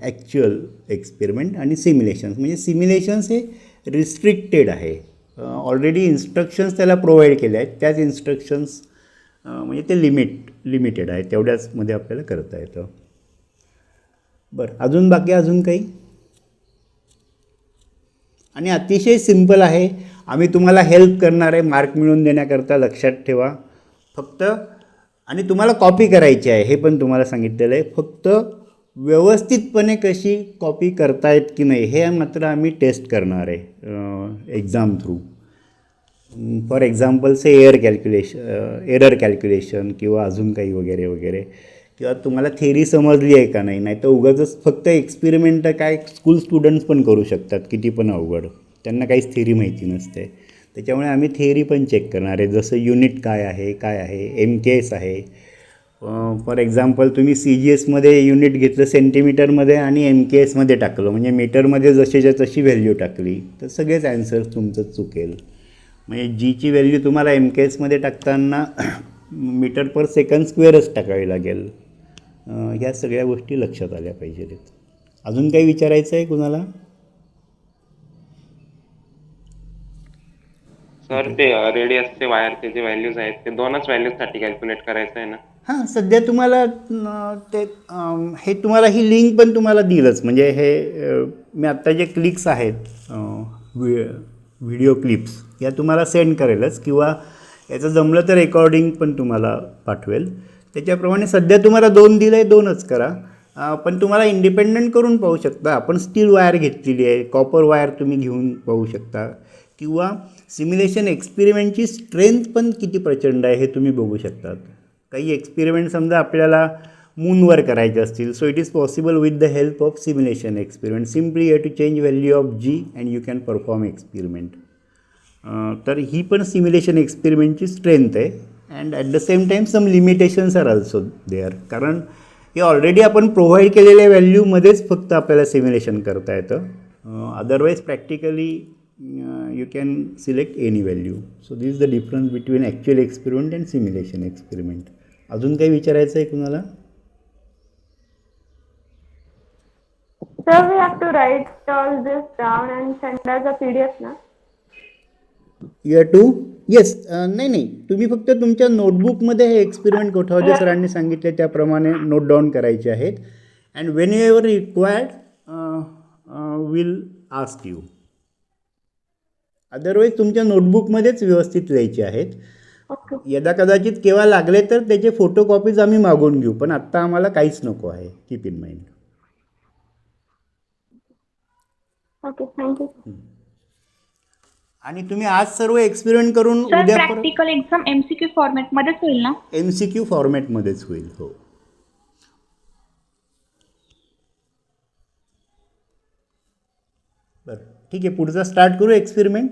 actual experiment आणि सिम्युलेशन्स. म्हणजे सिम्युलेशन्स हे रिस्ट्रिक्टेड आहे. ऑलरेडी इन्स्ट्रक्शन्स त्याला प्रोव्हाइड केले आहेत, त्याच इन्स्ट्रक्शन्स म्हणजे ते लिमिटेड आहे, तेवढ्याचमध्ये आपल्याला करता येतं. बरं, अजून काही? आणि अतिशय सिम्पल आहे. आम्ही तुम्हाला हेल्प करणार आहे मार्क मिळवून देण्याकरता, लक्षात ठेवा. फक्त आणि तुम्हाला कॉपी करायची आहे हे पण तुम्हाला सांगितलेलं आहे. फक्त व्यवस्थितपणे कशी कॉपी करतायत की नाही हे मात्र आम्ही टेस्ट करणार आहे exam through. For example say error calculation किंवा अजून काही वगैरे वगैरे, किंवा तुम्हाला थेरी समजली आहे का नाही. नाही तर उगाचच फक्त एक्सपेरिमेंट काय स्कूल स्टुडंट्स पण करू शकतात, किती पण अवघड, त्यांना काहीच थेरी माहिती नसते. त्याच्यामुळे आम्ही थेरी पण चेक करणार आहे, जसं युनिट काय आहे, MKS आहे. फॉर एक्झाम्पल तुम्ही CGSमध्ये युनिट घेतलं सेंटीमीटरमध्ये आणि MKSमध्ये टाकलं, म्हणजे मीटरमध्ये जशीच्या तशी व्हॅल्यू टाकली तर सगळेच ॲन्सर्स तुमचं चुकेल. म्हणजे जीची व्हॅल्यू तुम्हाला MKSमध्ये टाकताना मीटर पर सेकंड स्क्वेअरच टाकावी लागेल. ह्या सगळ्या गोष्टी लक्षात आल्या पाहिजेत. अजून काही विचारायचं आहे कुणाला? सर ते रेडियसचे वायरचे जे व्हॅल्यूज आहेत ते 2च व्हॅल्यूजसाठी कॅल्क्युलेट करायचं आहे ना? हां, सध्या तुम्हाला ते हे तुम्हाला ही लिंक पण तुम्हाला दिलंच. म्हणजे हे मी आत्ता जे क्लिक्स आहेत व्हिडिओ क्लिप्स या तुम्हाला सेंड करेलच, किंवा याचं जमलं तर रेकॉर्डिंग पण तुम्हाला पाठवेल. त्याच्याप्रमाणे सध्या तुम्हाला 2 दिलं आहे, 2च करा. पण तुम्हाला इंडिपेंडंट करून पाहू शकता. आपण स्टील वायर घेतलेली आहे, कॉपर वायर तुम्ही घेऊन पाहू शकता, किंवा सिम्युलेशन एक्सपेरिमेंटची स्ट्रेंथ पण किती प्रचंड आहे हे तुम्ही बघू शकतात. काही एक्सपेरिमेंट समजा आपल्याला मूनवर करायचे असतील, so it is possible with the help of simulation experiment. Simply you to change value of G and you can perform experiment. तर ही पण सिम्युलेशन एक्सपेरिमेंटची स्ट्रेंथ आहे. And at the same time some limitations are also there, कारण हे already आपण provide केलेल्या व्हॅल्यूमध्येच फक्त आपल्याला सिम्युलेशन करता येतं. Otherwise practically you can select any value. So this is the difference between actual experiment and simulation experiment. अजून काही विचारायचं आहे कुणाला? Sir, we have to write all this down and send as a PDF, na? You are to yes नाही तुम्ही फक्त तुमच्या नोटबुकमध्ये हे एक्सपेरिमेंट कोठावदे सरांनी सांगितले त्याप्रमाणे नोट डाऊन करायचे आहेत and Wien ever required will ask you. Otherwise तुमच्या नोटबुकमध्येच व्यवस्थित लिहायचे आहेत. ओके यदा कदाचित केव्हा लागले तर त्याचे फोटोकॉपीज आम्ही मागून घेऊ, पण आत्ता आम्हाला काहीच नको आहे. Keep in mind. Okay thank you. आणि तुम्ही आज सर्व एक्सपेरिमेंट करून सर उद्या प्रॅक्टिकल एक्झाम MCQ फॉर्मॅट मध्येच होईल ना? MCQ फॉर्मॅटमध्येच होईल. हो बरं ठीक आहे, पुढचा स्टार्ट करू experiment.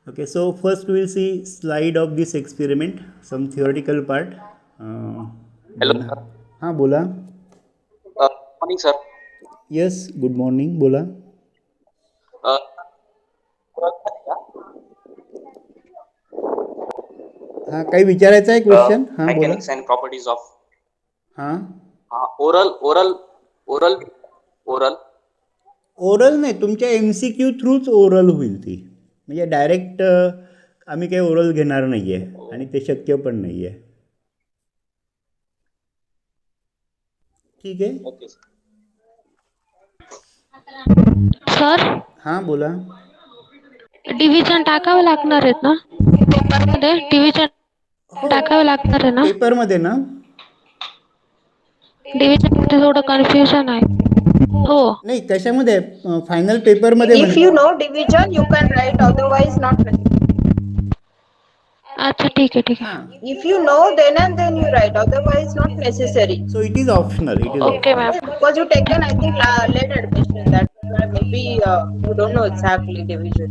Okay, so first will see slide of this experiment, some theoretical part. Hello. हां बोला. Morning, sir. Yes good morning, बोला. हां काही विचारायचं आहे क्वेश्चन? हां बोला. Mechanics and properties of हां oral. ओरल नाही, तुमच्या MCQ थ्रूच ओरल होईल ती. म्हणजे डायरेक्ट आम्ही काही ओरल घेणार नाही आहे आणि ते शक्य पण नाही आहे. ठीक आहे. Okay, sir. सर हां बोला. डिव्हिजन टाकावे लागणार आहेत ना पेपरमध्ये? डिव्हिजन टाकावे लागणार आहे ना पेपरमध्ये ना? डिव्हिजन मध्ये थोडं कन्फ्युजन आहे. हो नाही कशामध्ये? फायनल पेपरमध्ये If you know division, you can write, otherwise not necessary. अच्छा ठीक आहे हां. If you know, then and then you write, otherwise not necessary. So it is optional. Okay ma'am. Because you taken, I think, late admission. That's why maybe you don't know exactly division.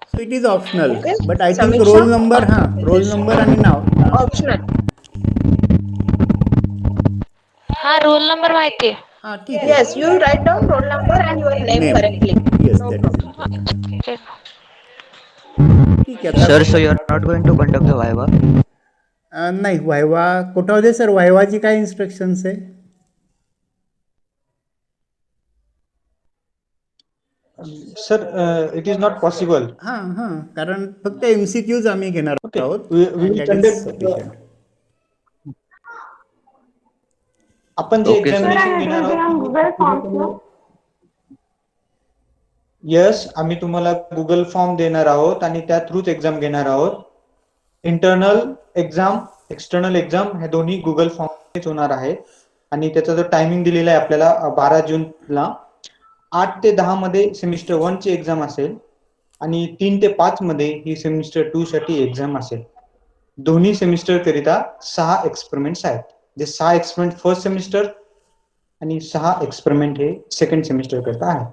So it is optional. Okay. But I think Samisha? Roll number, हां roll number आणि नाव. Optional. हा roll number माहिती आहे. हां ठीक आहे. Yes, you write down roll number and your name correctly. Yes No that problem. Is ठीक आहे. ठीक आहे. Sir, so you're not going to conduct the Viva? नाही व्हायवा कोठावदे सर, व्हायवाची काय इन्स्ट्रक्शन्स आहे? Sir, it is not possible. हां कारण फक्त MCQज आम्ही घेणार Okay. आहोत. We will That is conduct sufficient. आपण जे Okay, sir. एक्झामिनेशन घेणार आहोत, यस आम्ही तुम्हाला गुगल फॉर्म देणार आहोत आणि त्या थ्रूच एक्झाम घेणार आहोत. इंटरनल एक्झाम, एक्सटर्नल एक्झाम हे दोन्ही गुगल फॉर्मच होणार आहे. आणि त्याचा जो टायमिंग दिलेला आहे आपल्याला 12 जूनला 8 ते 10 मध्ये सेमिस्टर 1 ची एक्झाम असेल आणि 3 ते 5 मध्ये ही सेमिस्टर 2 साठी एक्झाम असेल. दोन्ही सेमिस्टर करिता 6 एक्सपेरिमेंट्स आहेत. जे 6 एक्सपेरिमेंट फर्स्ट सेमिस्टर आणि 6 एक्सपेरिमेंट हे सेकंड सेमिस्टर करता आहे.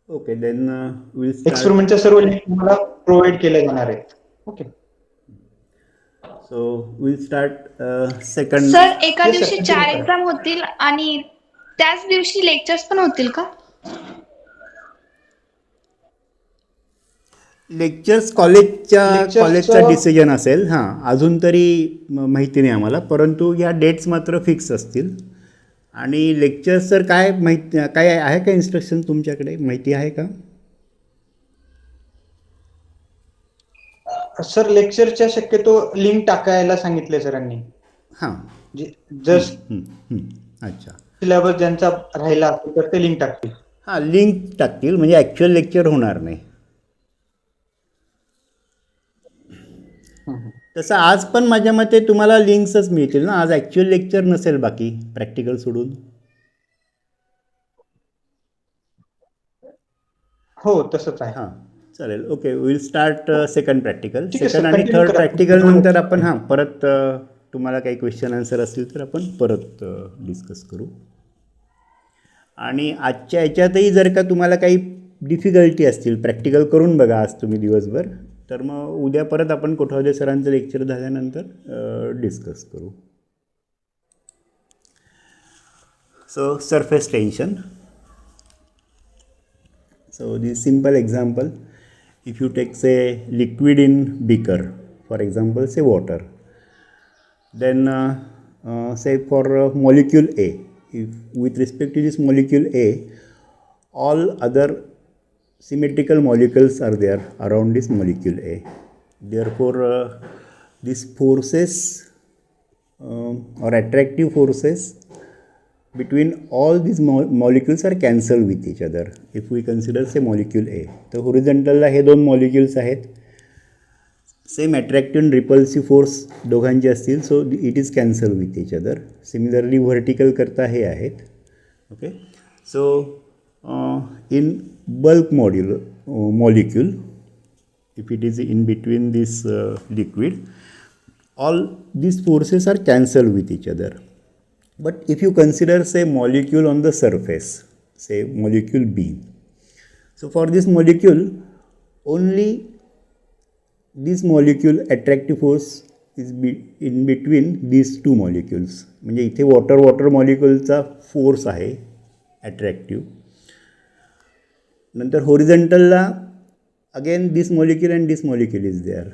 ओके देन विल एक्सपेरिमेंटच्या सर्व लिंक तुम्हाला प्रोव्हाइड केल्या जाणार आहेत. Okay, so will start second. Sir एका Yes, sir. दिवशी 4 Continue करा. एक्झाम होतील आणि त्याच दिवशी लेक्चर्स पण होतील का? लेक्चर्स कॉलेजचा Lectures- डिसिजन असेल. हां अजून तरी माहिती नाही आम्हाला, परंतु या डेट्स मात्र फिक्स असतील. आणि लेक्चर्स सर काय काय आहे का इन्स्ट्रक्शन तुमच्याकडे माहिती आहे का? सर लेक्चरच्या शक्यतो लिंक टाकायला सांगितले सरांनी. हां जस्ट अच्छा. सिलेबस ज्यांचा राहिला असेल तर ते लिंक टाकतील. हां लिंक टाकतील म्हणजे ॲक्च्युअल लेक्चर होणार नाही. तसं आज पण माझ्या मते तुम्हाला लिंक्सच मिळतील ना. आज ॲक्च्युअल लेक्चर नसेल बाकी प्रॅक्टिकल सोडून. हो तसंच आहे. हां चालेल. Okay will start second practical. ठीक आहे, सेकंड sir. आणि Continue थर्ड करा. प्रॅक्टिकल नंतर आपण परत तुम्हाला काही क्वेश्चन आन्सर असतील तर आपण परत डिस्कस करू. आणि आजच्या याच्यातही जर का तुम्हाला काही डिफिकल्टी असतील, प्रॅक्टिकल करून बघा आज तुम्ही दिवसभर, तर मग उद्या परत आपण कोठावदे सरांचं लेक्चर झाल्यानंतर डिस्कस करू. So surface tension. So this simple example, if you take say liquid in beaker, for example say water, then say for molecule A, if with respect to this molecule A, all other symmetrical molecules are there around this molecule A. Therefore, these forces or attractive forces between all these molecules are cancelled with each other. If we consider say molecule A, तर हॉरिझॉन्टलला हे दोन molecules आहेत, same attractive and repulsive force दोघांचे असतील, so it is cancel with each other. Similarly vertical करता हे आहेत. Okay, so in bulk molecule, if it is in between this liquid, all these forces are cancelled with each other. But if you consider say molecule on the surface, say molecule B, so for this molecule only this molecule attractive force is in between these two molecules. म्हणजे इथे water मॉलिक्युलचा force आहे attractive. नंतर हॉरिझॉन्टलला again this molecule and this molecule is there,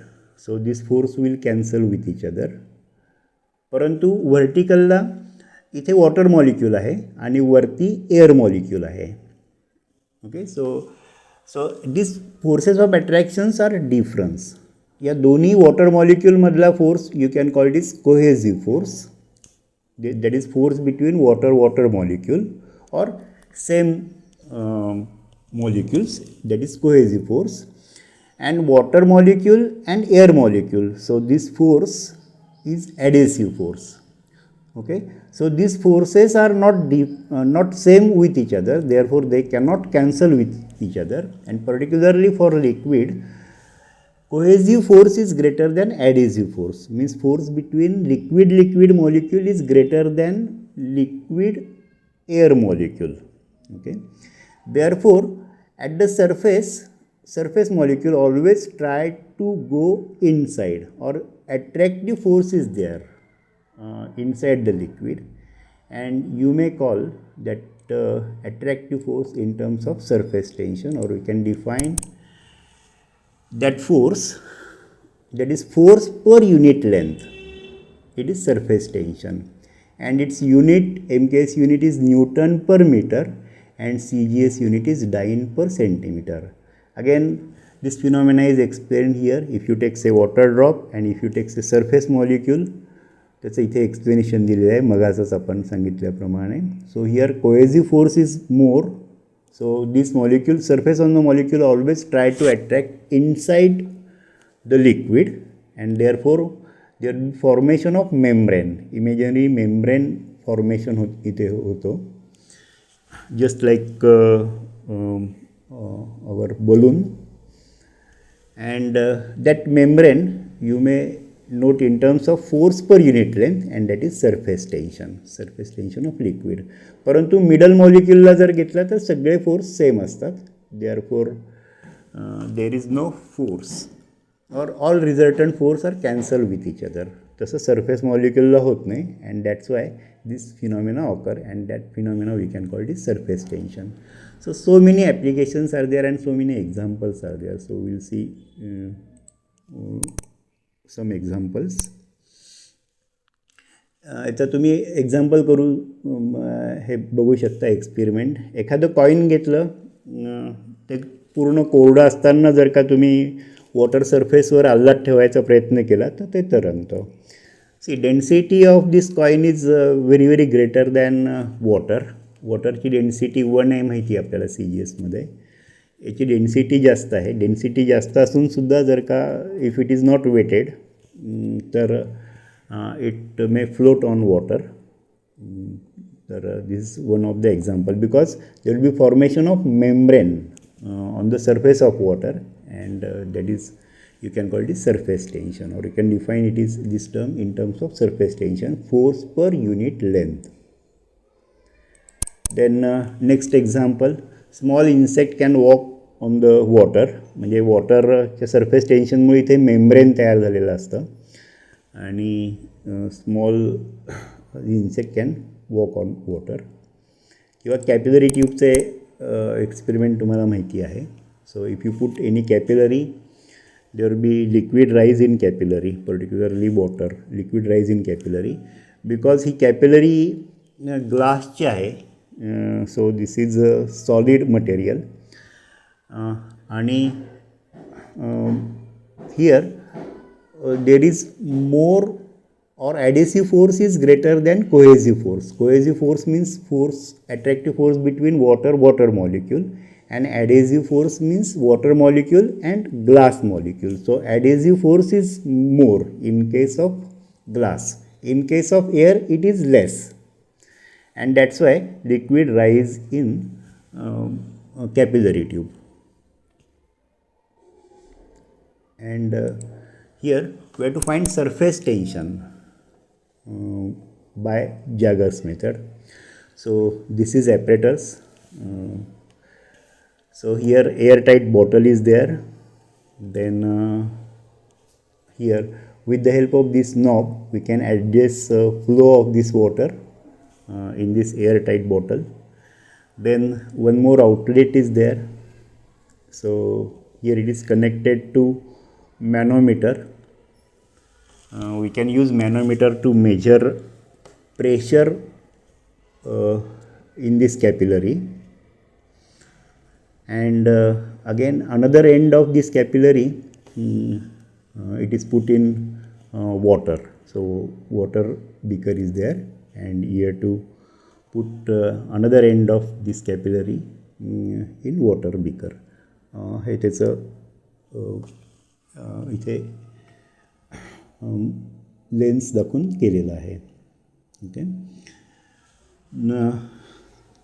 so this force will cancel with each other. परंतु व्हर्टिकलला इथे water molecule आहे आणि वरती एअर मॉलिक्यूल आहे. Okay, so this forces of attractions are difference. या दोन्ही वॉटर मॉलिक्यूलमधला force you can call it is cohesive force, that is force between water molecule or same molecules, that is cohesive force, and water molecule and air molecule, so this force is adhesive force. Okay, so these forces are not same with each other, therefore they cannot cancel with each other, and particularly for liquid, cohesive force is greater than adhesive force, means force between liquid molecule is greater than liquid air molecule. Okay, therefore at the surface molecule always try to go inside, or attractive force is there inside the liquid, and you may call that attractive force in terms of surface tension, or we can define that force, that is force per unit length, it is surface tension, and its unit, MKS unit is Newton per meter, and CGS unit is Dyne per centimeter. Again, this phenomena is explained here. If you take say water drop and if you take say surface molecule, त्याचं इथे explanation दिलेलं आहे मगाचंच आपण सांगितल्याप्रमाणे. So here cohesive force is more, so this molecule, surface on the molecule always try to attract inside the liquid, and therefore there will be formation of membrane, imaginary membrane formation इथे होतो, just like our balloon, and that membrane you may note in terms of force per unit length, and that is surface tension of liquid. परंतु middle मॉलिक्यूलला जर घेतला तर सगळे force same असतात, therefore there is no force, or all resultant force are cancelled with each other. तसं surface molecule होत नाही, and that's why this phenomena occur, and that phenomena we can call it surface tension. So many applications are there and so many examples are there. So we'll see some examples. याचा तुम्ही example करू हे बघू शकता experiment. एखादं coin घेतलं, ते पूर्ण कोरडं असताना जर का तुम्ही वॉटर सरफेसवर आल्लाद ठेवायचा प्रयत्न केला तर ते तरंगतं. See density of this coin is very very greater than water. वॉटरची डेन्सिटी 1 आहे माहिती आहे आपल्याला CGSमध्ये. याची डेन्सिटी जास्त आहे. डेन्सिटी जास्त असूनसुद्धा जर का if it is not weighted तर it may float on water. This is one of the example, because there will be formation of membrane on the surface of water, and that is, you can call it surface tension, or you can define it is this term in terms of surface tension, force per unit length. Then next example, small insect can walk on the water. म्हणजे वॉटरच्या surface टेन्शनमुळे इथे membrane तयार झालेलं असतं, आणि small insect can walk on water. किंवा capillary ट्यूबचे experiment तुम्हाला माहिती आहे. So if you put any capillary, there be liquid rise in capillary, particularly water, liquid rise in capillary, because ही कॅपिलरी ग्लासचे आहे. So this is a solid material आणि here there is more or adhesive force is greater than cohesive force. Cohesive force means attractive force between water molecule, and adhesive force means water molecule and glass molecule. So adhesive force is more in case of glass. In case of air it is less, and that's why liquid rise in a capillary tube. And here we have to find surface tension by Jaggers method. So this is apparatus. So here airtight bottle is there. Then here with the help of this knob we can adjust flow of this water in this airtight bottle. Then one more outlet is there. So here it is connected to manometer. We can use manometer to measure pressure in this capillary, and again another end of this capillary it is put in water. So water beaker is there, and here to put another end of this capillary in water beaker. हे त्याचं इथे lens दाखवून केलेलं आहे. Okay.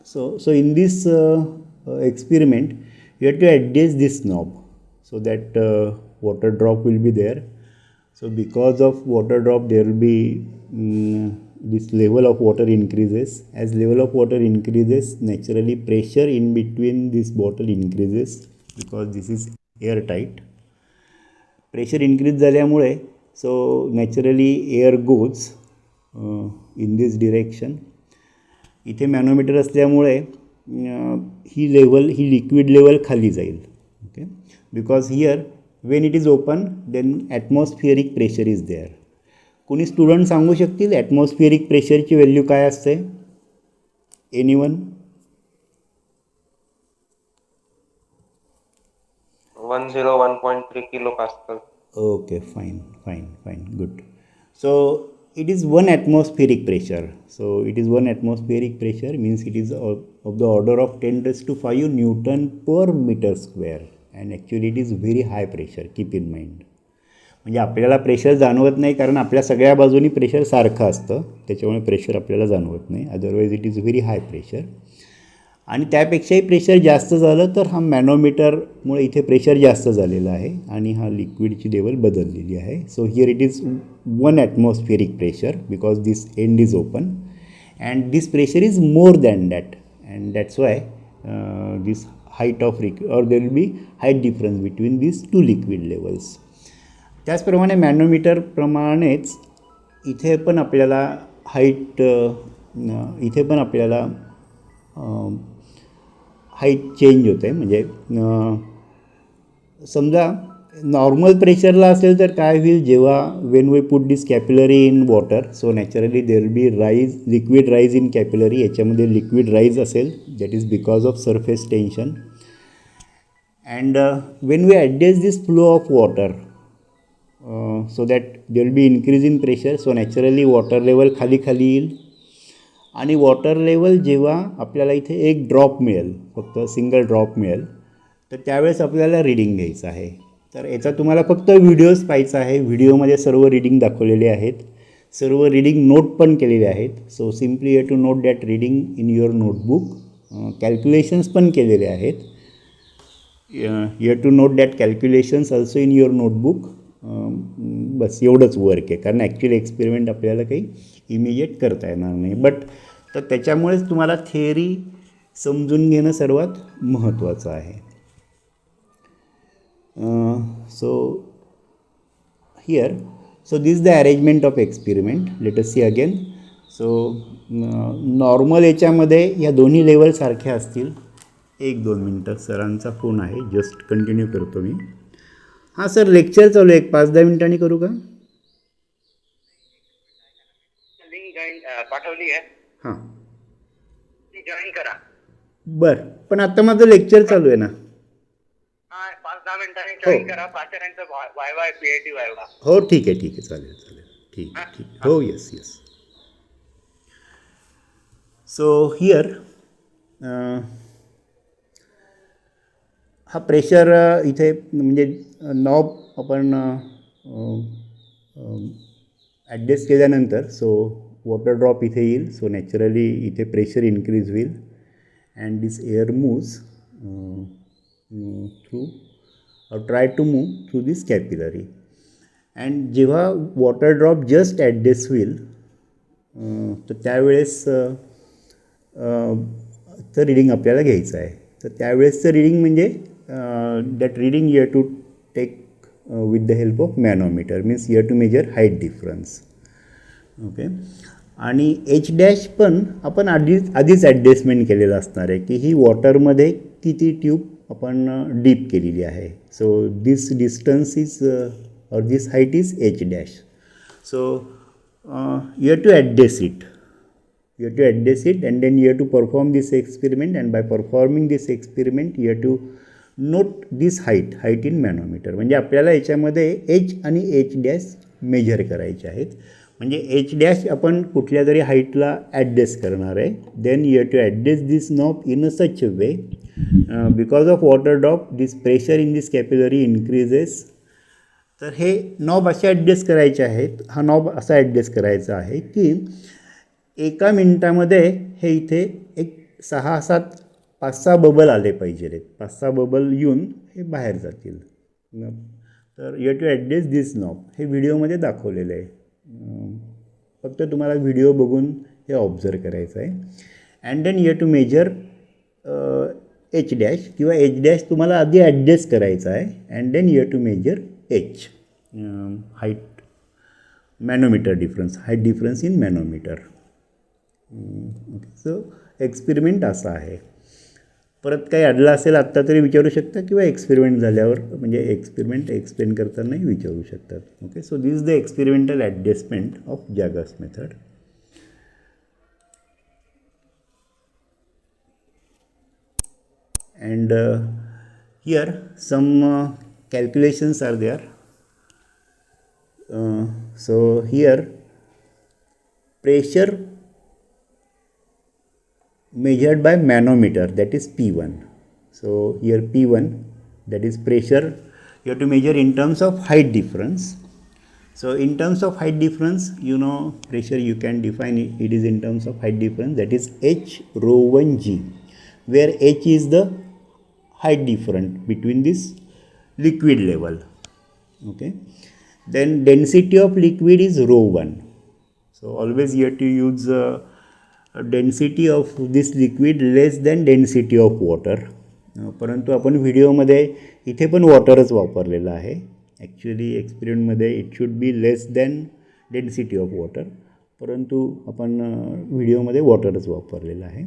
So in this experiment you have to adjust this knob so that water drop will be there. So because of water drop there will be this level of water increases. As level of water increases, naturally pressure in between this bottle increases because this is airtight. Pressure increase झाल्यामुळे so naturally air goes in this direction. इथे मॅनोमीटर असल्यामुळे ही liquid level खाली जाईल. Okay. Because here when it is open then atmospheric pressure is there. कोणी student सांगू शकतील atmospheric प्रेशरची value काय असते? Anyone? 101.3 kilopascal. Okay, fine, good. So it is 1 atmospheric pressure. So it is 1 atmospheric pressure means it is of the order of 10⁵ Newton per meter square, and actually it is very high pressure. Keep in mind. म्हणजे आपल्याला pressure जाणवत नाही कारण आपल्या सगळ्या बाजूनी pressure सारखं असतं, त्याच्यामुळे प्रेशर आपल्याला जाणवत नाही. Otherwise it is very high pressure. आणि त्यापेक्षाही प्रेशर जास्त झालं तर हा मॅनोमीटरमुळे इथे प्रेशर जास्त झालेलं आहे आणि हा लिक्विडची लेवल बदललेली आहे. So here it is 1 atmospheric pressure because this end is open, and this pressure is more than that, and that's why this height of or there will be height difference between these two liquid levels. त्याचप्रमाणे मॅनोमीटर प्रमाणेच इथे पण आपल्याला height change होते. म्हणजे समजा normal प्रेशरला असेल तर काय होईल, जेव्हा when we put this capillary in water, so naturally there will be liquid rise in capillary. याच्यामध्ये लिक्विड राईज असेल, that is because of surface tension. And when we adjust this flow of water so that there will be increase in pressure, so naturally water level खाली येईल. आणि water level जेव्हा आपल्याला इथे एक drop मिळेल, फक्त सिंगल ड्रॉप मिळेल, तर त्यावेळेस आपल्याला रीडिंग घ्यायचं आहे. तर याचा तुम्हाला फक्त व्हिडिओज पाहायचा आहे. व्हिडिओमध्ये सर्व रीडिंग दाखवलेले आहेत, सर्व रीडिंग नोट पण केलेले आहेत. So simply you to note that reading in your notebook. Calculations पण केलेले आहेत. You to note that calculations also in your notebook. बस एवढंच वर्क आहे, कारण ॲक्च्युअली एक्सपेरिमेंट आपल्याला काही इमिजिएट करता येणार नाही. बट तर त्याच्यामुळेच तुम्हाला थिअरी समजून घेणं सर्वात महत्त्वाचं आहे. So here, so this is the arrangement of experiment. Let us see again. So normal याच्यामध्ये या दोन्ही लेवल सारख्या असतील. 1-2 मिनटं, सरांचा फोन आहे, जस्ट कंटिन्यू करतो मी. हां सर, लेक्चर चालू आहे, 5-10 मिनिटांनी करू का? लिंक पाठवली आहे. हां जॉईन करा. बरं, पण आता माझं लेक्चर चालू आहे ना. हा 5-10 मिनिटांनी जॉईन करा. पाचऱ्यांचं वायवा पीएटी वायवा. हो ठीक आहे चालेल ठीक आहे. हो येस. सो हिअर हा प्रेशर इथे म्हणजे नॉब आपण ॲडजस्ट केल्यानंतर सो वॉटर ड्रॉप इथे येईल. सो नॅचरली इथे प्रेशर इन्क्रीज होईल and this air moves through or try to move through this capillary. and जेव्हा वॉटर ड्रॉप जस्ट ॲडजस्ट होईल तर त्यावेळेस तर रीडिंग आपल्याला घ्यायचं आहे. तर त्यावेळेसचं रीडिंग म्हणजे that reading you have to take with the help of manometer. Means you have to measure height difference. Okay. आणि एच डॅश पण आपण आधीच ॲडजस्टमेंट केलेलं असणार आहे की ही वॉटरमध्ये किती ट्यूब आपण डीप केलेली आहे. So this distance is or this height is h dash. So you have to adjust it. And then you have to perform this experiment, and by performing this experiment you have to note this height in manometer. म्हणजे आपल्याला याच्यामध्ये h आणि h dash major करायचे आहेत. म्हणजे h dash आपण कुठल्या तरी हाईटला ॲडजस्ट करणार आहे. Then you have to adjust this knob in a such a way because of water drop this pressure in this capillary increases. तर हे नॉब असे ॲडजस्ट करायचे आहेत. हा नॉब असा ॲडजस्ट करायचा आहे की एका मिनटामध्ये हे इथे एक 6-7 5-6 बबल आले पाहिजे. 5-6 बबल येऊन हे बाहेर जातील. तर you have to adjust this knob. हे व्हिडिओमध्ये दाखवलेलं आहे. फक्त तुम्हाला व्हिडिओ बघून हे ऑब्झर्व करायचं आहे. And then you have to measure h dash किंवा एच डॅश तुम्हाला आधी ॲडजस्ट करायचा आहे. And then you have to measure h height manometer difference, height difference in manometer. So experiment असा आहे. परत काही अडलं असेल आत्ता तरी विचारू शकता किंवा एक्सपेरिमेंट झाल्यावर म्हणजे एक्सपेरिमेंट एक्सप्लेन करतानाही विचारू शकतात. Okay. So this is the experimental adjustment of joggers method. and here some calculations are there. So here pressure measured by manometer, that is P1. So here P1, that is pressure, you have to measure in terms of height difference. So in terms of height difference, you know pressure you can define it, it is in terms of height difference, that is H rho 1 G, where H is the height difference between this liquid level. Okay. Then density of liquid is rho 1. So always you have to use density of this liquid less than density of water. परंतु आपण व्हिडिओमध्ये इथे पण वॉटरच वापरलेलं आहे. Actually एक्सपेरिमेंटमध्ये it should be less than density of water, परंतु आपण व्हिडिओमध्ये वॉटरच वापरलेलं आहे.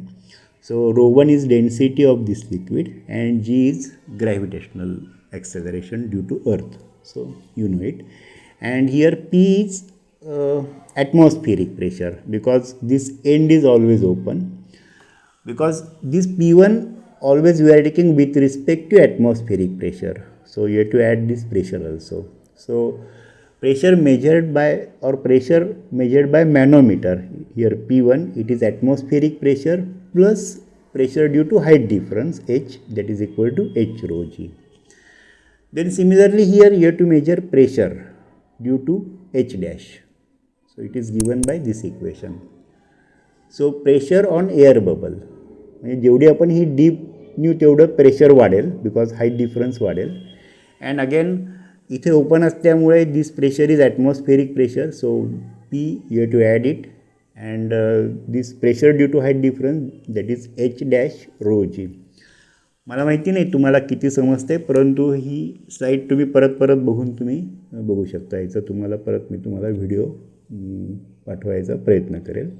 So rho 1 is density of this liquid and G is gravitational acceleration due to earth. So you know it. And here P is atmospheric pressure because this end is always open. Because this P1 always we are taking with respect to atmospheric pressure. So you have to add this pressure also. So pressure measured by manometer, here P1 it is atmospheric pressure plus pressure due to height difference H, that is equal to H rho G. Then similarly here you have to measure pressure due to H dash. So it is given by this equation. So pressure on air bubble, म्हणजे जेवढी आपण ही deep न्यू तेवढं pressure वाढेल because height difference वाढेल. And again इथे open असल्यामुळे this pressure is atmospheric pressure. So P you have to add it and this pressure due to height difference, that is H dash rho G. मला माहिती नाही तुम्हाला किती समजते, परंतु ही स्लाईड तुम्ही परत बघून तुम्ही बघू शकता. याचं तुम्हाला परत मी तुम्हाला व्हिडिओ पाठवायचा प्रयत्न करेल.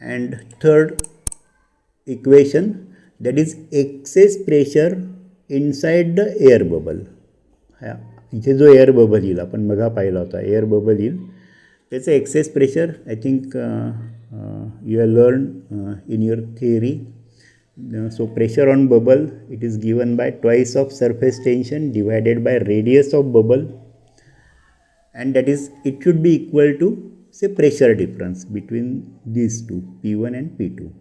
And third equation, that is excess pressure inside the air bubble. हा इथे जो एअर बबल येईल आपण बघा पाहिला होता, एअर बबल येईल त्याचं excess pressure I think you have learned in your theory. So pressure on bubble, it is given by twice of surface tension divided by radius of bubble, and that is, it should be equal to say pressure difference between these two, P1 and P2.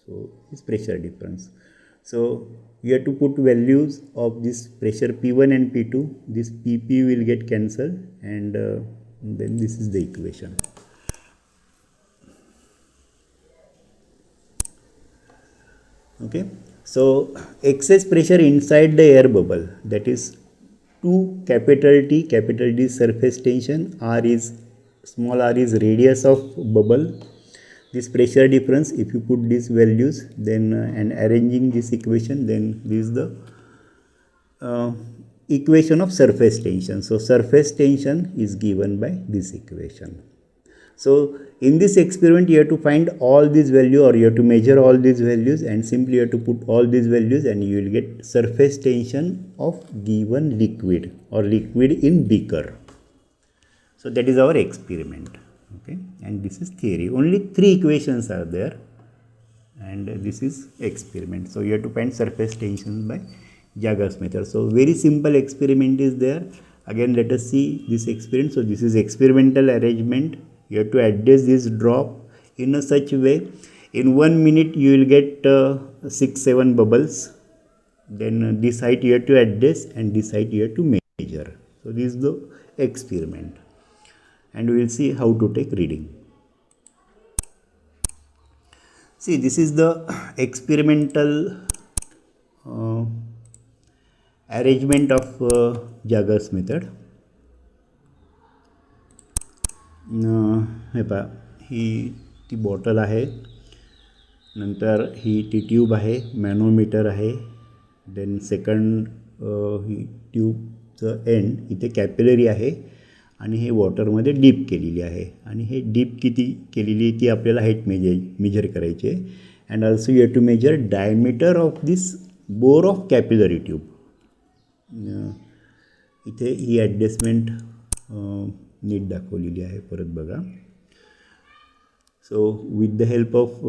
So this pressure difference. So you have to put values of this pressure P1 and P2. This PP will get cancelled, and then this is the equation. Okay, so excess pressure inside the air bubble, that is 2 capital T, capital D surface tension, R is, small r is radius of bubble. This pressure difference, if you put these values, then and arranging this equation, then this is the equation of surface tension. So surface tension is given by this equation. So in this experiment, you have to find all these values, or you have to measure all these values, and simply you have to put all these values, and you will get surface tension of given liquid or liquid in beaker. So that is our experiment. Okay, and this is theory. Only 3 equations are there, and this is experiment. So you have to find surface tension by Jaeger's method. So very simple experiment is there. Again, let us see this experiment. So this is experimental arrangement. You have to adjust this drop in a such way. In 1 minute you will get 6-7 bubbles. Then this height you have to adjust, and this height you have to measure. So this is the experiment, and we will see how to take reading. See, this is the experimental arrangement of Jaeger's method. हे पहा, ही ती bottle आहे, नंतर ही ती tube आहे, मॅनोमीटर आहे, then second ही ट्यूबचं end इथे capillary आहे, आणि हे वॉटरमध्ये डीप केलेली आहे, आणि हे डीप किती केलेली आहे ती आपल्याला हाईट मेजर करायची आहे. And also you have to measure diameter of this bore of capillary tube. इथे ही ॲडजस्टमेंट नीट दाखवलेली आहे, परत बघा. So with the help of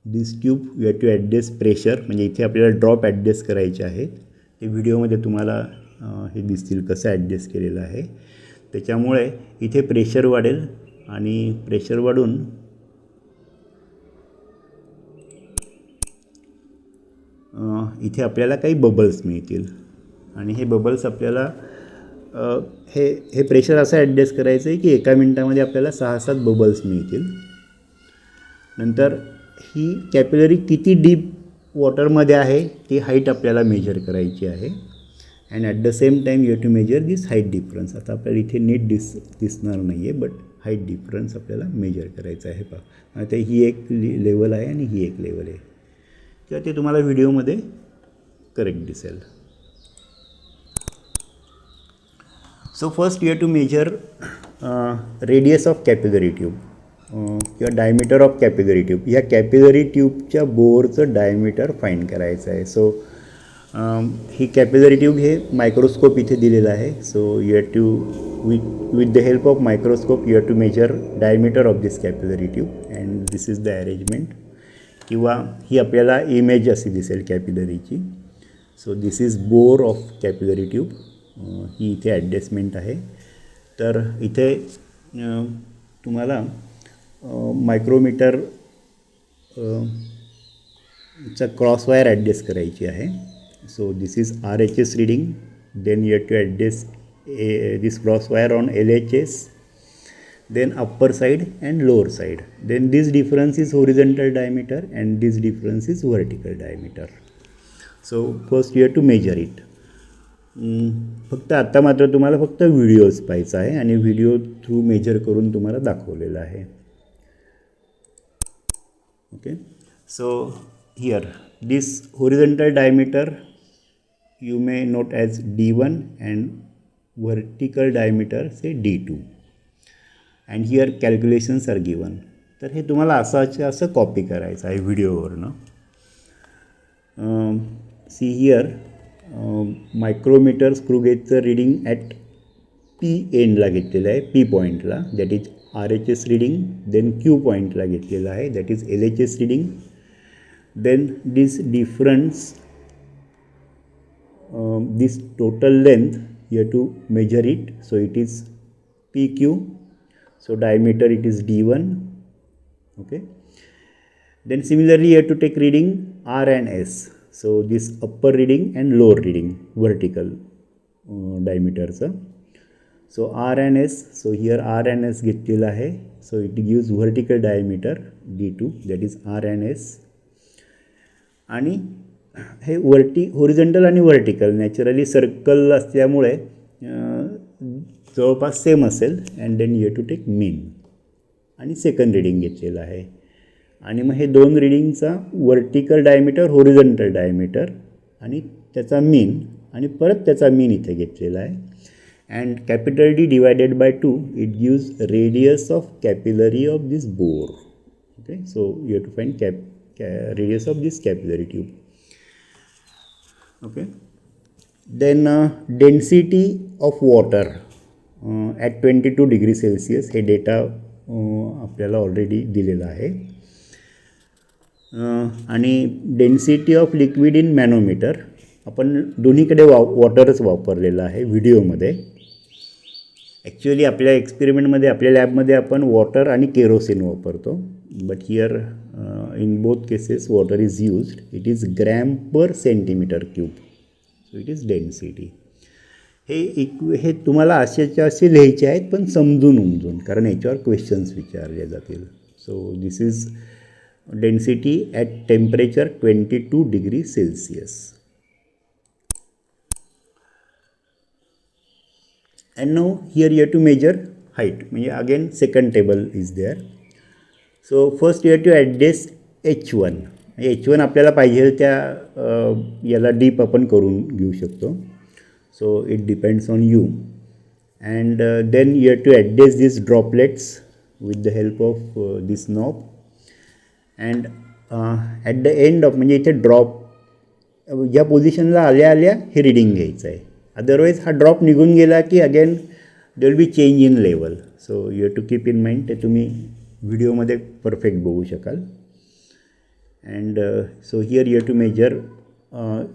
this tube you have to adjust pressure, म्हणजे इथे आपल्याला ड्रॉप ॲडजस्ट करायचे आहेत. ते व्हिडिओमध्ये तुम्हाला हे दिसतील कसं ॲडजस्ट केलेलं आहे. त्याच्यामुळे इथे प्रेशर वाढेल, आणि प्रेशर वाढून इथे आपल्याला काही बबल्स मिळतील, आणि हे बबल्स आपल्याला हे प्रेशर असं ॲडजस्ट करायचं आहे की एका मिनटामध्ये आपल्याला 6-7 बबल्स मिळतील. नंतर ही कॅपिलरी किती डीप वॉटरमध्ये आहे ती हाईट आपल्याला मेजर करायची आहे. And at the same time you have to measure this height difference. आता आपल्याला इथे नीट दिसणार नाही आहे, बट हाईट डिफरन्स आपल्याला मेजर करायचं आहे. पहा, आता ही एक लेवल आहे आणि ही एक लेवल आहे, किंवा ते तुम्हाला व्हिडिओमध्ये करेक्ट दिसेल. So first you have to measure radius of capillary tube किंवा diameter of capillary tube. या capillary ट्यूबच्या बोरचं डायमीटर फाइंड करायचं आहे. सो ही capillary tube हे मायक्रोस्कोप इथे दिलेलं आहे. So you have to with the help of microscope you have to measure diameter of this capillary tube, and this is the arrangement. किंवा ही आपल्याला image अशी दिसेल कॅपिलरीची. So this is bore of capillary tube. ही इथे adjustment आहे. तर इथे तुम्हाला मायक्रोमीटर चा क्रॉस वायर ॲडजस्ट करायची आहे. So this is RHS reading. Then you have to adjust this cross wire on LHS, then upper side and lower side. Then this difference is horizontal diameter and this difference is vertical diameter. So first you have to measure it. फक्त आता मात्र तुम्हाला फक्त videos पाहायचा आहे, आणि video through major करून तुम्हाला दाखवलेलं आहे. Okay, so here this horizontal diameter you may note as D1 and vertical diameter say D2, and here calculations are given. तर हे तुम्हाला असं कॉपी करायचं आहे व्हिडिओवरनं. सी हियर मायक्रोमीटर स्क्रू गेजचं रीडिंग ॲट P एंडला घेतलेलं आहे, P पॉईंटला, that is RHS reading, then Q पॉईंटला घेतलेला आहे, that is LHS reading. Then this difference, this total length, you have to measure it, so it is PQ, so diameter it is D1. Okay, then similarly you have to take reading R and S, so this upper reading and lower reading vertical diameters. So R and S, so here R and S घेतलेला आहे, so it gives vertical diameter D2, that is R and S. आणि हे horizontal आणि vertical naturally circle असल्यामुळे जवळपास same असेल. And then you to take mean आणि second reading घेतलेलं आहे. आणि मग हे दोन रिडिंगचा व्हर्टिकल डायमीटर, होरिझॉन्टल डायमीटर आणि त्याचा मीन आणि परत त्याचा मीन इथे घेतलेला आहे. And capital D divided by 2 it gives radius of capillary of this bore. Okay, so you have to find radius of this capillary tube. Okay, then density of water at 22 degrees Celsius, हे data आपल्याला already दिलेला आहे. आणि density of liquid in मॅनोमीटर आपण दोन्हीकडे वॉटरच वापरलेला आहे व्हिडिओमध्ये. ॲक्च्युअली आपल्या एक्सपेरिमेंटमध्ये आपल्या लॅबमध्ये आपण वॉटर आणि केरोसिन वापरतो, but here in both cases water is used. It is gram per centimeter cube, so it is density. हे तुम्हाला असे लिहायचे आहेत, पण समजून उमजून, कारण याच्यावर क्वेश्चन्स विचारले जातील. So this is density at temperature 22 degree Celsius. And now here you have to measure height, म्हणजे again second table is there. So first you have to adjust H1. H1 आपल्याला पाहिजे त्या याला डीप आपण करून घेऊ शकतो. So it depends on you. And then you have to adjust this droplets with the help of this knob. And at the end of, म्हणजे इथे ड्रॉप या पोझिशनला आल्या आल्या हे रिडिंग घ्यायचं आहे. अदरवाईज हा ड्रॉप निघून गेला की again they will be change in level. So you have to keep in mind, ते तुम्ही व्हिडिओमध्ये परफेक्ट बघू शकाल. And so here you have to measure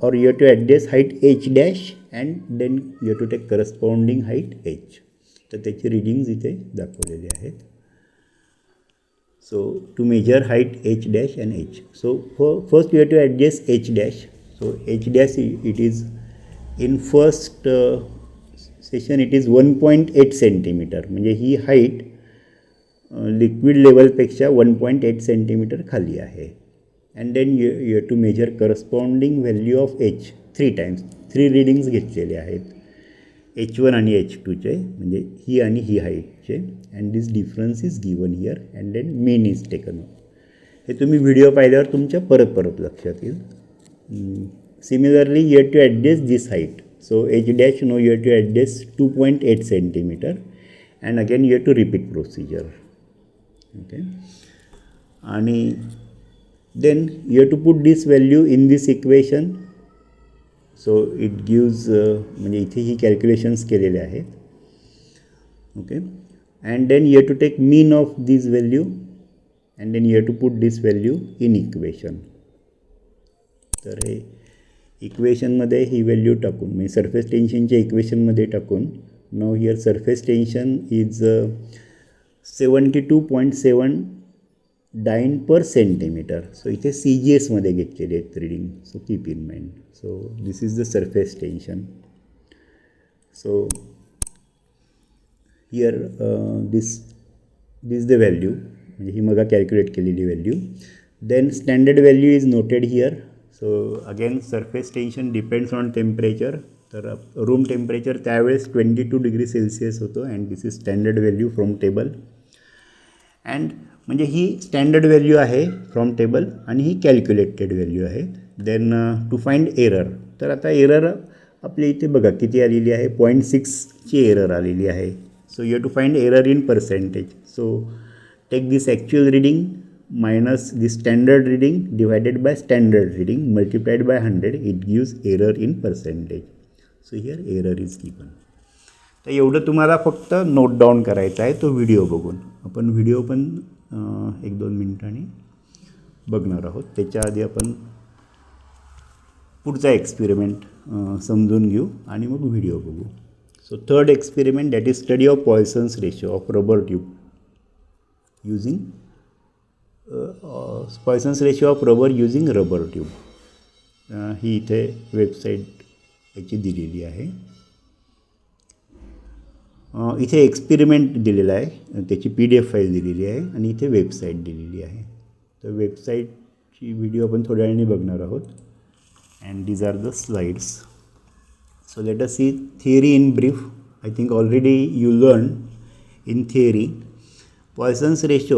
or you have to adjust height H dash, and then you have to take corresponding height H. तर त्याची readings इथे दाखवलेले आहेत. So to measure height H dash and H. So first you have to adjust H dash. So H dash it is in first session it is 1.8 centimetre, म्हणजे ही height liquid लेवलपेक्षा 1.8 centimetre खाली आहे. And then you have to measure corresponding value of H 3 times. 3 readings घेतलेले आहेत H1 आणि H2चे, म्हणजे ही आणि ही हाईटचे. And this difference is given here and then mean is taken. हे तुम्ही व्हिडिओ पाहिल्यावर तुमच्या परत परत लक्षात येईल. Similarly you have to adjust this height. So H dash no you have to adjust 2.8 centimetre. And again you have to repeat procedure. Okay, आणि then you have to put this value in this equation. So it gives म्हणजे इथे ही calculations केलेले आहेत. Okay, and then you have to take mean of this value and then you have to put this value in equation. तर हे इक्वेशनमध्ये ही value टाकून, म्हणजे surface टेन्शनच्या इक्वेशनमध्ये टाकून, नाव here surface tension is 72.7 dyne per centimetre. So इथे CGS मध्ये घेतलेले आहेत reading. So keep in mind. So this is the surface tension. So here this the value, म्हणजे ही मग कॅल्क्युलेट केलेली value. Then standard value is noted here. So again surface tension depends on temperature. तर room temperature त्यावेळेस 22 degree celsius होतं. And this is standard value from table. And म्हणजे ही standard value आहे फ्रॉम टेबल आणि ही calculated value आहे. Then to find error. तर आता एरर आपल्या इथे बघा किती आलेली आहे, 0.6ची एरर आलेली आहे. So you have to find error in percentage. So take this actual reading minus this standard reading divided by standard reading multiplied by 100. It gives error in percentage. So here error is given. तर एवढं तुम्हाला फक्त note down करायचं आहे तो video बघून. आपण video पण 1-2 मिनिटांनी बघणार आहोत. त्याच्या आधी आपण पुढचा एक्सपेरिमेंट समजून घेऊ आणि मग व्हिडिओ बघू. So third experiment, that is study of Poisson's ratio of rubber tube using Poisson's ratio of rubber using rubber tube. ही इथे वेबसाईट याची दिलेली आहे. इथे एक्सपेरिमेंट दिलेला आहे, त्याची PDF फाईल दिलेली आहे आणि इथे वेबसाईट दिलेली आहे. तर वेबसाईटची व्हिडिओ आपण थोड्या वेळाने बघणार आहोत. And these are the slides. So let us see theory in brief. I think already you learn in theory Poisson's ratio,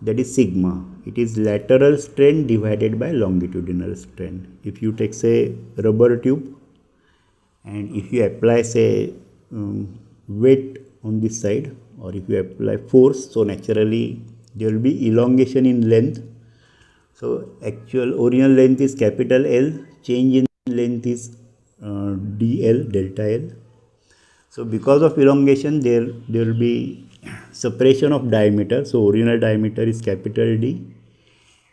that is sigma. It is lateral strain divided by longitudinal strain. If you take say rubber tube and if you apply say weight on this side, or if you apply force, so naturally there will be elongation in length. So actual original length is capital L, change in length is dl, delta L. So because of elongation there will be separation of diameter. So original diameter is capital D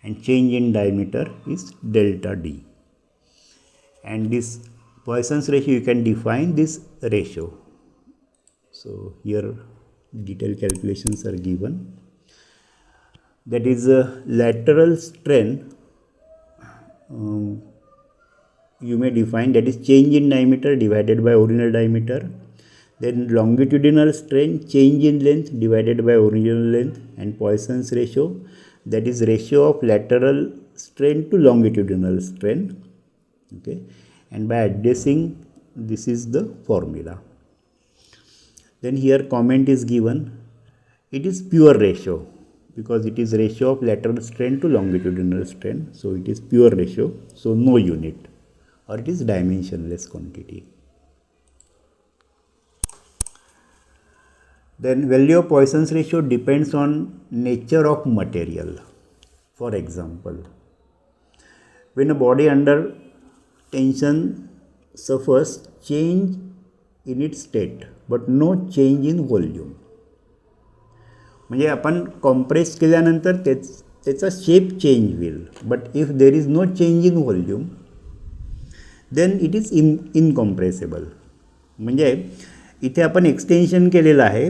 and change in diameter is delta D. And this Poisson's ratio, you can define this ratio. So here detailed calculations are given. That is lateral strain, you may define, that is change in diameter divided by original diameter. Then longitudinal strain, change in length divided by original length, and Poisson's ratio, that is ratio of lateral strain to longitudinal strain. Okay, and by addressing, this is the formula. Then here comment is given, it is pure ratio because it is ratio of lateral strain to longitudinal strain. So it is pure ratio, so no unit, or it is dimensionless quantity. Then value of Poisson's ratio depends on nature of material. For example, when a body under tension suffers change in its state but no change in volume. म्हणजे आपण compress केल्यानंतर त्याचा shape change होईल, but if there is no change in volume then it is incompressible. म्हणजे इथे आपण extension केलेलं आहे,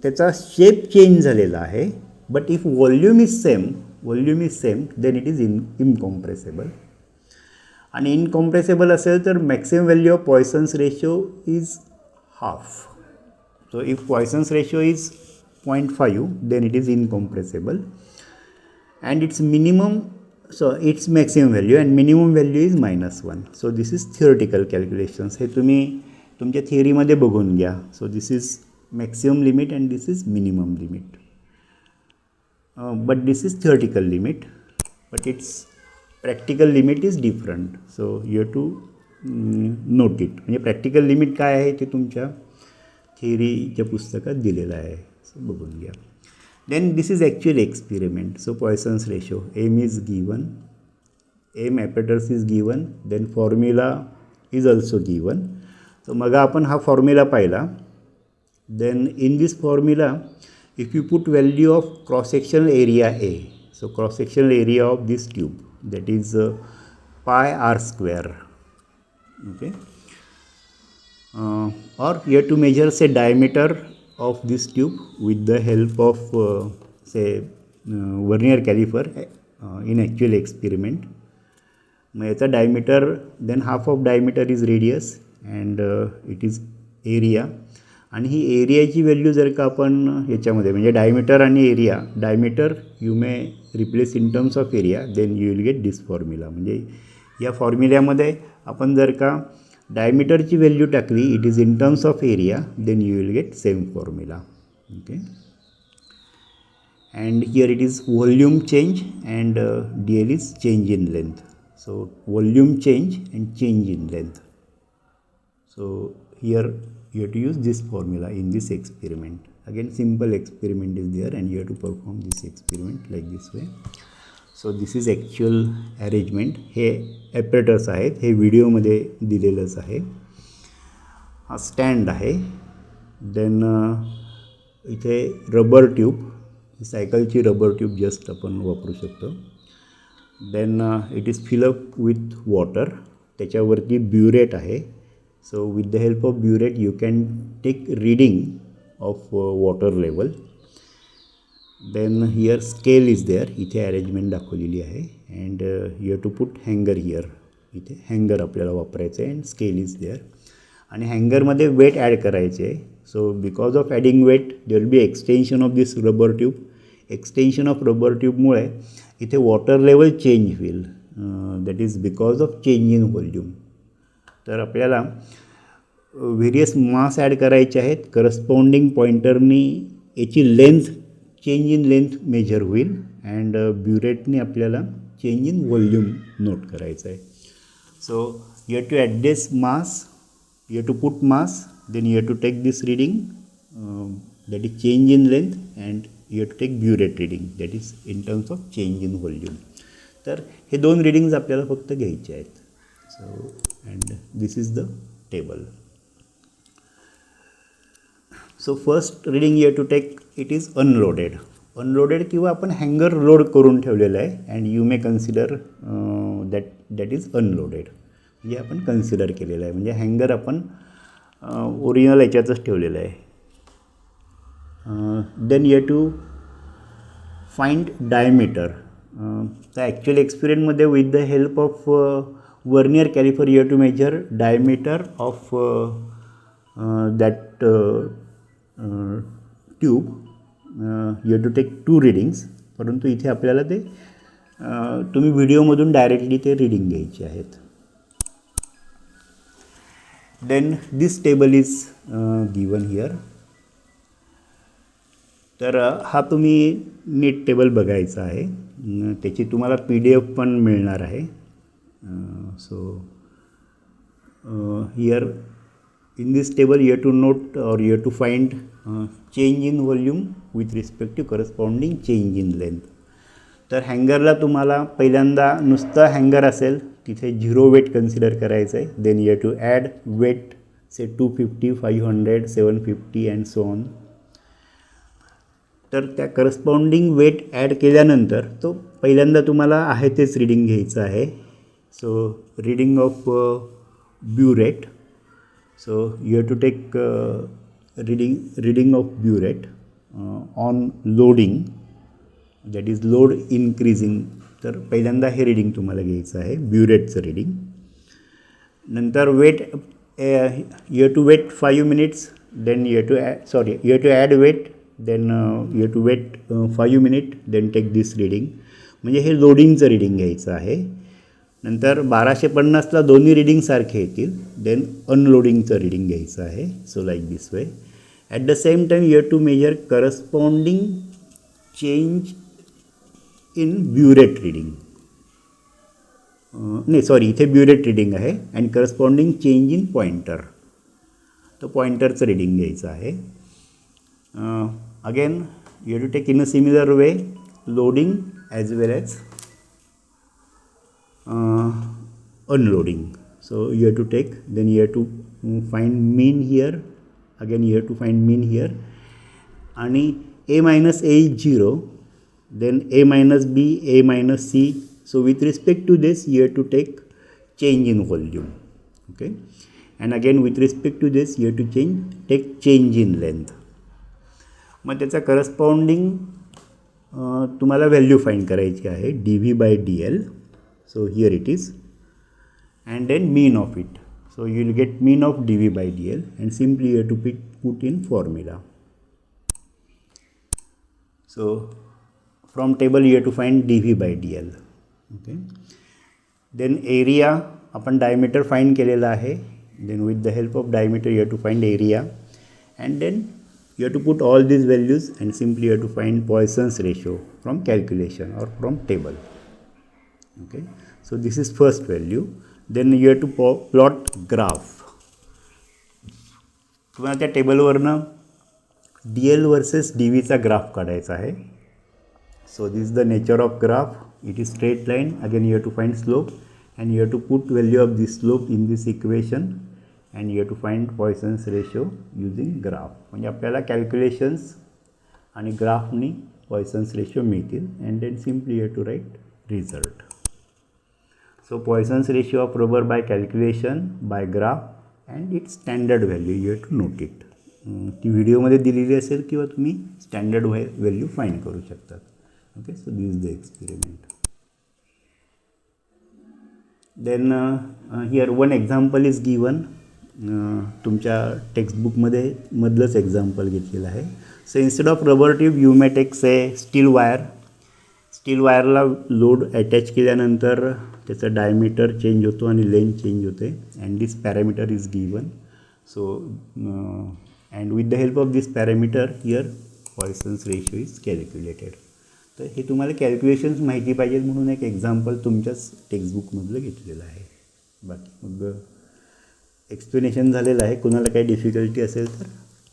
त्याचा शेप चेंज झालेला आहे, but if volume is same then it is incompressible. आणि इनकॉम्प्रेसेबल असेल तर maximum value of Poisson's ratio is half. So if Poisson's ratio is 0.5 then it is incompressible, and its minimum, so its maximum value and minimum value is -1. So this is theoretical calculations. हे तुम्ही तुमच्या थिअरीमध्ये बघून घ्या. So this is maximum limit and this is minimum limit, but this is theoretical limit, but it's practical limit is different. So you have to note it. म्हणजे practical limit काय आहे ते तुमच्या थिअरीच्या पुस्तकात दिलेलं आहे, सो बघून घ्या. Then this is actual experiment. So Poisson's ratio M is given, M apparatus is given, then formula is also given. So मग आपण हा फॉर्म्युला पाहिला. Then in this formula if you put value of cross sectional area A, so cross sectional area of this tube that is pi r square. Okay, or you have to measure say diameter of this tube with the help of say vernier caliper in actual experiment. मग याचा diameter, then half of diameter is radius and it is area. आणि ही एरियाची value जर का आपण याच्यामध्ये म्हणजे diameter आणि area, diameter you may replace in terms of area, then you will get this formula. म्हणजे या फॉर्म्युल्यामध्ये आपण जर का डायमीटरची व्हॅल्यू टाकली, it is in terms of area, then you will get same formula. Okay, and here it is volume change and DL is change in length. So volume change and change in length. So here you have to use this formula in this experiment. Again simple experiment is there and you have to perform this experiment like this way. So this is actual arrangement. हे ॲपरेटर्स आहेत, हे व्हिडिओमध्ये दिलेलंच आहे. हा stand आहे. Then इथे rubber tube, सायकलची rubber tube just आपण वापरू शकतो. Then it is fill up with water. त्याच्यावरती ब्युरेट आहे. So with the help of burette you can take reading of water level. Then here scale is there. इथे arrangement दाखवलेली आहे. And you have to put हँगर here. इथे हँगर आपल्याला वापरायचं आहे. And scale is there. आणि हँगरमध्ये वेट ॲड करायचे आहे. So because of adding weight there will be extension of this rubber tube. Extension of rubber ट्यूबमुळे इथे वॉटर लेवल चेंज होईल. That is because of change in volume. तर आपल्याला various मास add करायचे आहेत. करस्पॉन्डिंग पॉइंटरनी याची length, change in length measure होईल. अँड ब्युरेटने आपल्याला चेंज इन व्हॉल्यूम नोट करायचं आहे. So you have to adjust mass, you have to put mass, then you have to take this reading, that is change in length, and you have to take burette reading, that is in terms of change in volume. तर हे दोन readings आपल्याला फक्त घ्यायचे आहेत. So and this is the table. So first reading you have to take, it is unloaded. Unloaded किंवा आपण हँगर लोड करून ठेवलेलं आहे. And you may consider that is unloaded. म्हणजे आपण कन्सिडर केलेलं आहे. म्हणजे हँगर आपण ओरिजिनल याच्यातच ठेवलेलं आहे. Then you have to find diameter. तर ॲक्च्युअल एक्सपेरिमेंटमध्ये with the help of vernier calliper you have to measure diameter of that tube. You have to take 2 readings. परंतु इथे आपल्याला ते तुम्ही व्हिडिओमधून डायरेक्टली ते रीडिंग घ्यायचे आहेत. Then this table is given here. तर हा तुम्ही नीट टेबल बघायचा आहे. त्याची तुम्हाला PDF पण मिळणार आहे. So here in this table you have to note or you have to find change in volume with respect to corresponding change in length. तर हँगरला तुम्हाला पहिल्यांदा नुसतं हँगर असेल तिथे 0 वेट कन्सिडर करायचं आहे. Then you have to add weight say 250, 500, 750 and so on. तर त्या करस्पॉन्डिंग वेट ॲड केल्यानंतर तो पहिल्यांदा तुम्हाला आहे तेच रीडिंग घ्यायचं आहे. So reading of burette. So you have to take reading of burette on loading, that is load increasing. तर पहिल्यांदा हे रीडिंग तुम्हाला घ्यायचं आहे, ब्युरेटचं रीडिंग. नंतर weight you have to wait 5 minutes, then you have to add weight, then you have to wait 5 minutes, then take this reading. म्हणजे हे लोडिंगचं रीडिंग घ्यायचं आहे. नंतर 1250ला दोन्ही रीडिंग सारखे येतील. देन अनलोडिंगचं रीडिंग घ्यायचं आहे. So like this way. At the same time you have to measure corresponding change in burette reading. नाही सॉरी, इथे ब्युरेट रीडिंग आहे. And corresponding change in pointer. तर पॉइंटरचं रीडिंग घ्यायचं आहे. Again you have to take in a similar way loading as well as unloading. So you have to take, then you have to find mean here. Again you have to find mean here. आणि A minus A is 0, then A minus B, A minus C. So with respect to this you have to take change in volume. Okay, and again with respect to this you have to take change in length. मग त्याचा corresponding तुम्हाला value find करायची आहे, dV/dl. So here it is. And then mean of it. So you will get mean of dV/dl and simply you have to put in formula. So from table you have to find dV/dl. Okay, then area आपण diameter find केलेला आहे. then with the help of diameter you have to find area, and then you have to put all these values and simply you have to find Poisson's ratio from calculation or from table. Okay, so this is first value. then you have to plot graph. तुम्हाला त्या टेबलवरनं DL versus DVचा graph काढायचा आहे. So this is the nature of graph. It is straight line. Again you have to find slope and you have to put value of this slope in this equation and you have to find Poisson's ratio using graph. म्हणजे आपल्याला calculations आणि ग्राफनी Poisson's ratio मिळतील and then simply you have to write result. So Poisson's ratio of rubber by calculation by graph and it's standard value you have to note it. ती व्हिडिओमध्ये दिलेली असेल किंवा तुम्ही स्टँडर्ड व्हॅल्यू फाईंड करू शकतात. Okay, so this is the experiment. Then here one example is given. तुमच्या टेक्स्टबुकमध्ये मधलंच एक्झाम्पल घेतलेलं आहे. So instead of rubber tube you may take say steel wire. Steel वायरला लोड अटॅच केल्यानंतर त्याचा डायमीटर चेंज होतो आणि लेंथ चेंज होते and this parameter is given. So and with the help of this parameter here Poisson's ratio is calculated. तर हे तुम्हाला calculations माहिती पाहिजेत म्हणून एक एक्झाम्पल तुमच्याच टेक्स्टबुकमधलं घेतलेलं आहे. बाकी मग एक्सप्लेनेशन झालेलं आहे. कोणाला काही डिफिकल्टी असेल तर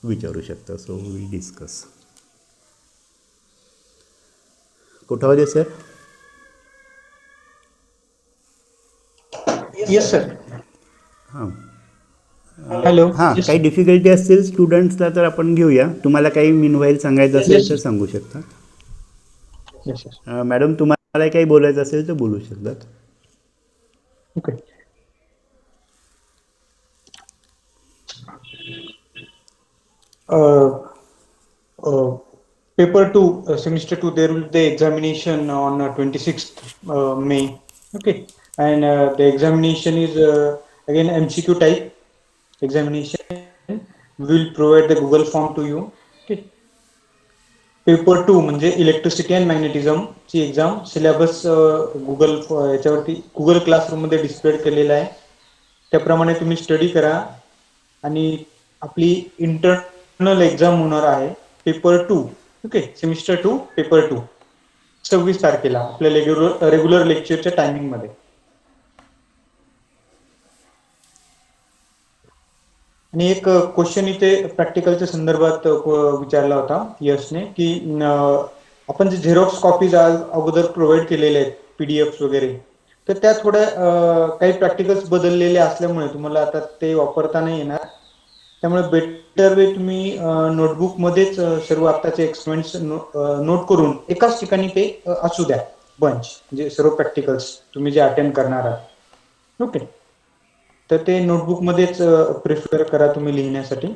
विचारू शकता. So we discuss. Kothawade sir. Yes sir. हां हॅलो. हां, काही डिफिकल्टी असतील स्टुडंट्सला तर आपण घेऊया. तुम्हाला काही मीनवाईल सांगायचं असेल तर सांगू शकता. मॅडम तुम्हाला काही बोलायचं असेल तर बोलू शकतात. Okay. Paper 2, semester 2, there will be the examination on 26th May. Okay, and the examination is again MCQ type examination. We will provide the Google form to you. Okay. Paper 2 म्हणजे electricity and magnetism ची exam. Syllabus Google याच्यावरती Google क्लासरूममध्ये display केलेला आहे. त्याप्रमाणे तुम्ही study करा आणि आपली इंटरनल एक्झाम होणार आहे पेपर 2. ओके, सेमिस्टर 2 पेपर 2 26 तारखेला आपल्या रेग्युलर लेक्चरच्या टायमिंगमध्ये. आणि एक क्वेश्चन इथे प्रॅक्टिकलच्या संदर्भात विचारला होता यशने की आपण जे झेरॉक्स कॉपीज अगोदर प्रोव्हाइड केलेले आहेत PDF वगैरे, तर त्या थोड्या काही प्रॅक्टिकल्स बदललेले असल्यामुळे तुम्हाला आता ते वापरता नाही येणार. त्यामुळे बेटर वे तुम्ही नोटबुकमध्येच सर्व आत्ताचे एक्सपेरिमेंट्स नोट करून एकाच ठिकाणी ते असू द्या बंच, म्हणजे सर्व प्रॅक्टिकल्स तुम्ही जे अटेंड करणार आहात. ओके, तर ते नोटबुकमध्येच प्रिफर करा तुम्ही लिहिण्यासाठी.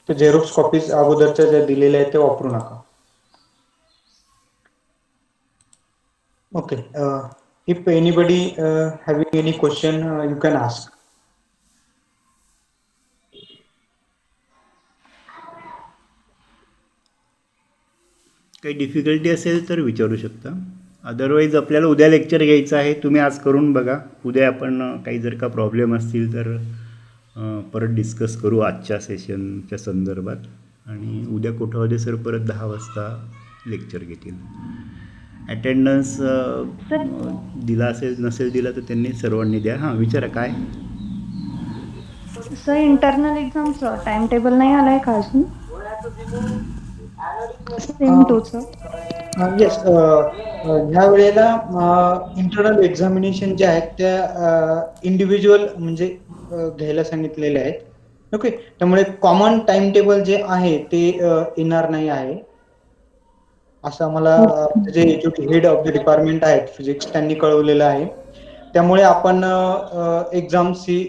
तर झेरॉक्स कॉपीज अगोदरच्या ज्या दिलेल्या आहेत त्या वापरू नका. Okay, if anybody having any question you can ask. काही डिफिकल्टी असेल तर विचारू शकता. अदरवाईज आपल्याला उद्या लेक्चर घ्यायचं आहे. तुम्ही आज करून बघा. उद्या आपण काही जर का प्रॉब्लेम असतील तर परत डिस्कस करू आजच्या सेशनच्या संदर्भात. आणि उद्या कोठावदे सर परत 10 वाजता लेक्चर घेतील. अटेंडन्स दिला असेल नसेल दिला तर त्यांनी सर्वांनी द्या. हां, विचारा काय. सर इंटरनल एक्झामचं टाइम टेबल नाही आलाय का अजून? येस, ह्या वेळेला इंटरनल एक्झामिनेशन जे आहेत त्या इंडिव्हिज्युअल म्हणजे घ्यायला सांगितलेले आहेत. ओके, त्यामुळे कॉमन टाइम टेबल जे आहे ते येणार नाही आहे असं आम्हाला जे हेड ऑफ द डिपार्टमेंट आहेत फिजिक्स त्यांनी कळवलेलं आहे. त्यामुळे आपण एक्झामची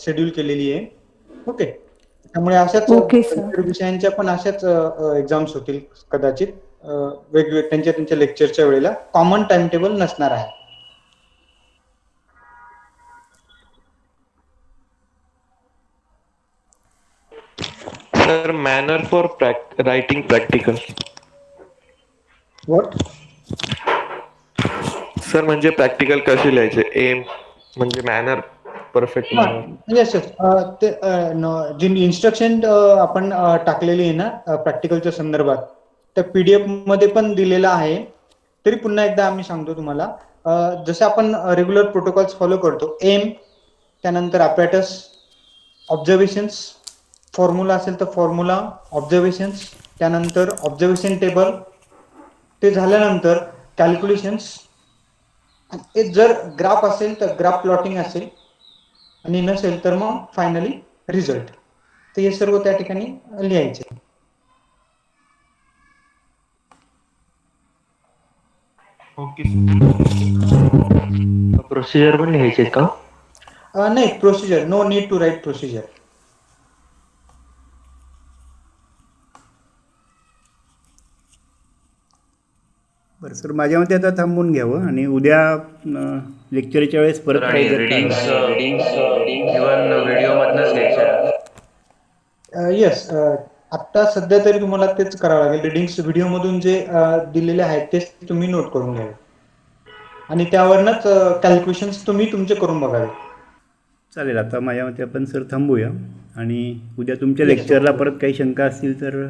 शेड्यूल केलेली आहे. ओके, त्यामुळे अशाच विषयांच्या पण अशाच एक्झाम्स होतील कदाचित वेगवेगळ्या त्यांच्या लेक्चरच्या वेळेला. कॉमन टाइम टेबल नसणार आहे. Sir manner for writing practical. What sir म्हणजे प्रॅक्टिकल कसे लिहायचे, एम म्हणजे मॅनर परफेक्ट. येस येस, ते जी इन्स्ट्रक्शन आपण टाकलेली आहे ना प्रॅक्टिकलच्या संदर्भात त्या PDF मध्ये पण दिलेला आहे. तरी पुन्हा एकदा आम्ही सांगतो तुम्हाला. जसं आपण रेग्युलर प्रोटोकॉल्स फॉलो करतो, एम, त्यानंतर अपॅटस, ऑब्झर्वेशन्स, फॉर्म्युला असेल तर फॉर्म्युला, ऑब्झर्वेशन्स, त्यानंतर ऑब्झर्वेशन टेबल, ते झाल्यानंतर कॅल्क्युलेशन्स, जर ग्राफ असेल तर ग्राफ प्लॉटिंग असेल आणि नसेल तर मग फायनली रिझल्ट. तर हे सर्व त्या ठिकाणी लिहायचे. ओके प्रोसिजर पण लिहायचे का? नाही, procedure, no need to write procedure. बरं सर, माझ्या मते आता थांबून घ्यावं आणि उद्या लेक्चरच्या वेळेस परत काही जर का- येस, आत्ता सध्या तरी तुम्हाला तेच करावं लागेल. रिडिंग्स व्हिडिओमधून जे दिलेले आहेत तेच तुम्ही नोट करून घ्यावे आणि त्यावरनंच कॅल्क्युलेशन्स तुम्ही तुमचे करून बघावे. चालेल. आता माझ्या मते आपण सर थांबूया आणि उद्या तुमच्या Yes, लेक्चरला okay. परत काही शंका असतील तर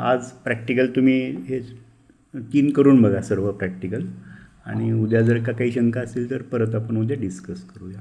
आज प्रॅक्टिकल तुम्ही हे 3 करून बघा सर्व प्रॅक्टिकल, आणि उद्या जर का काही शंका असतील तर परत आपण उद्या डिस्कस करूया.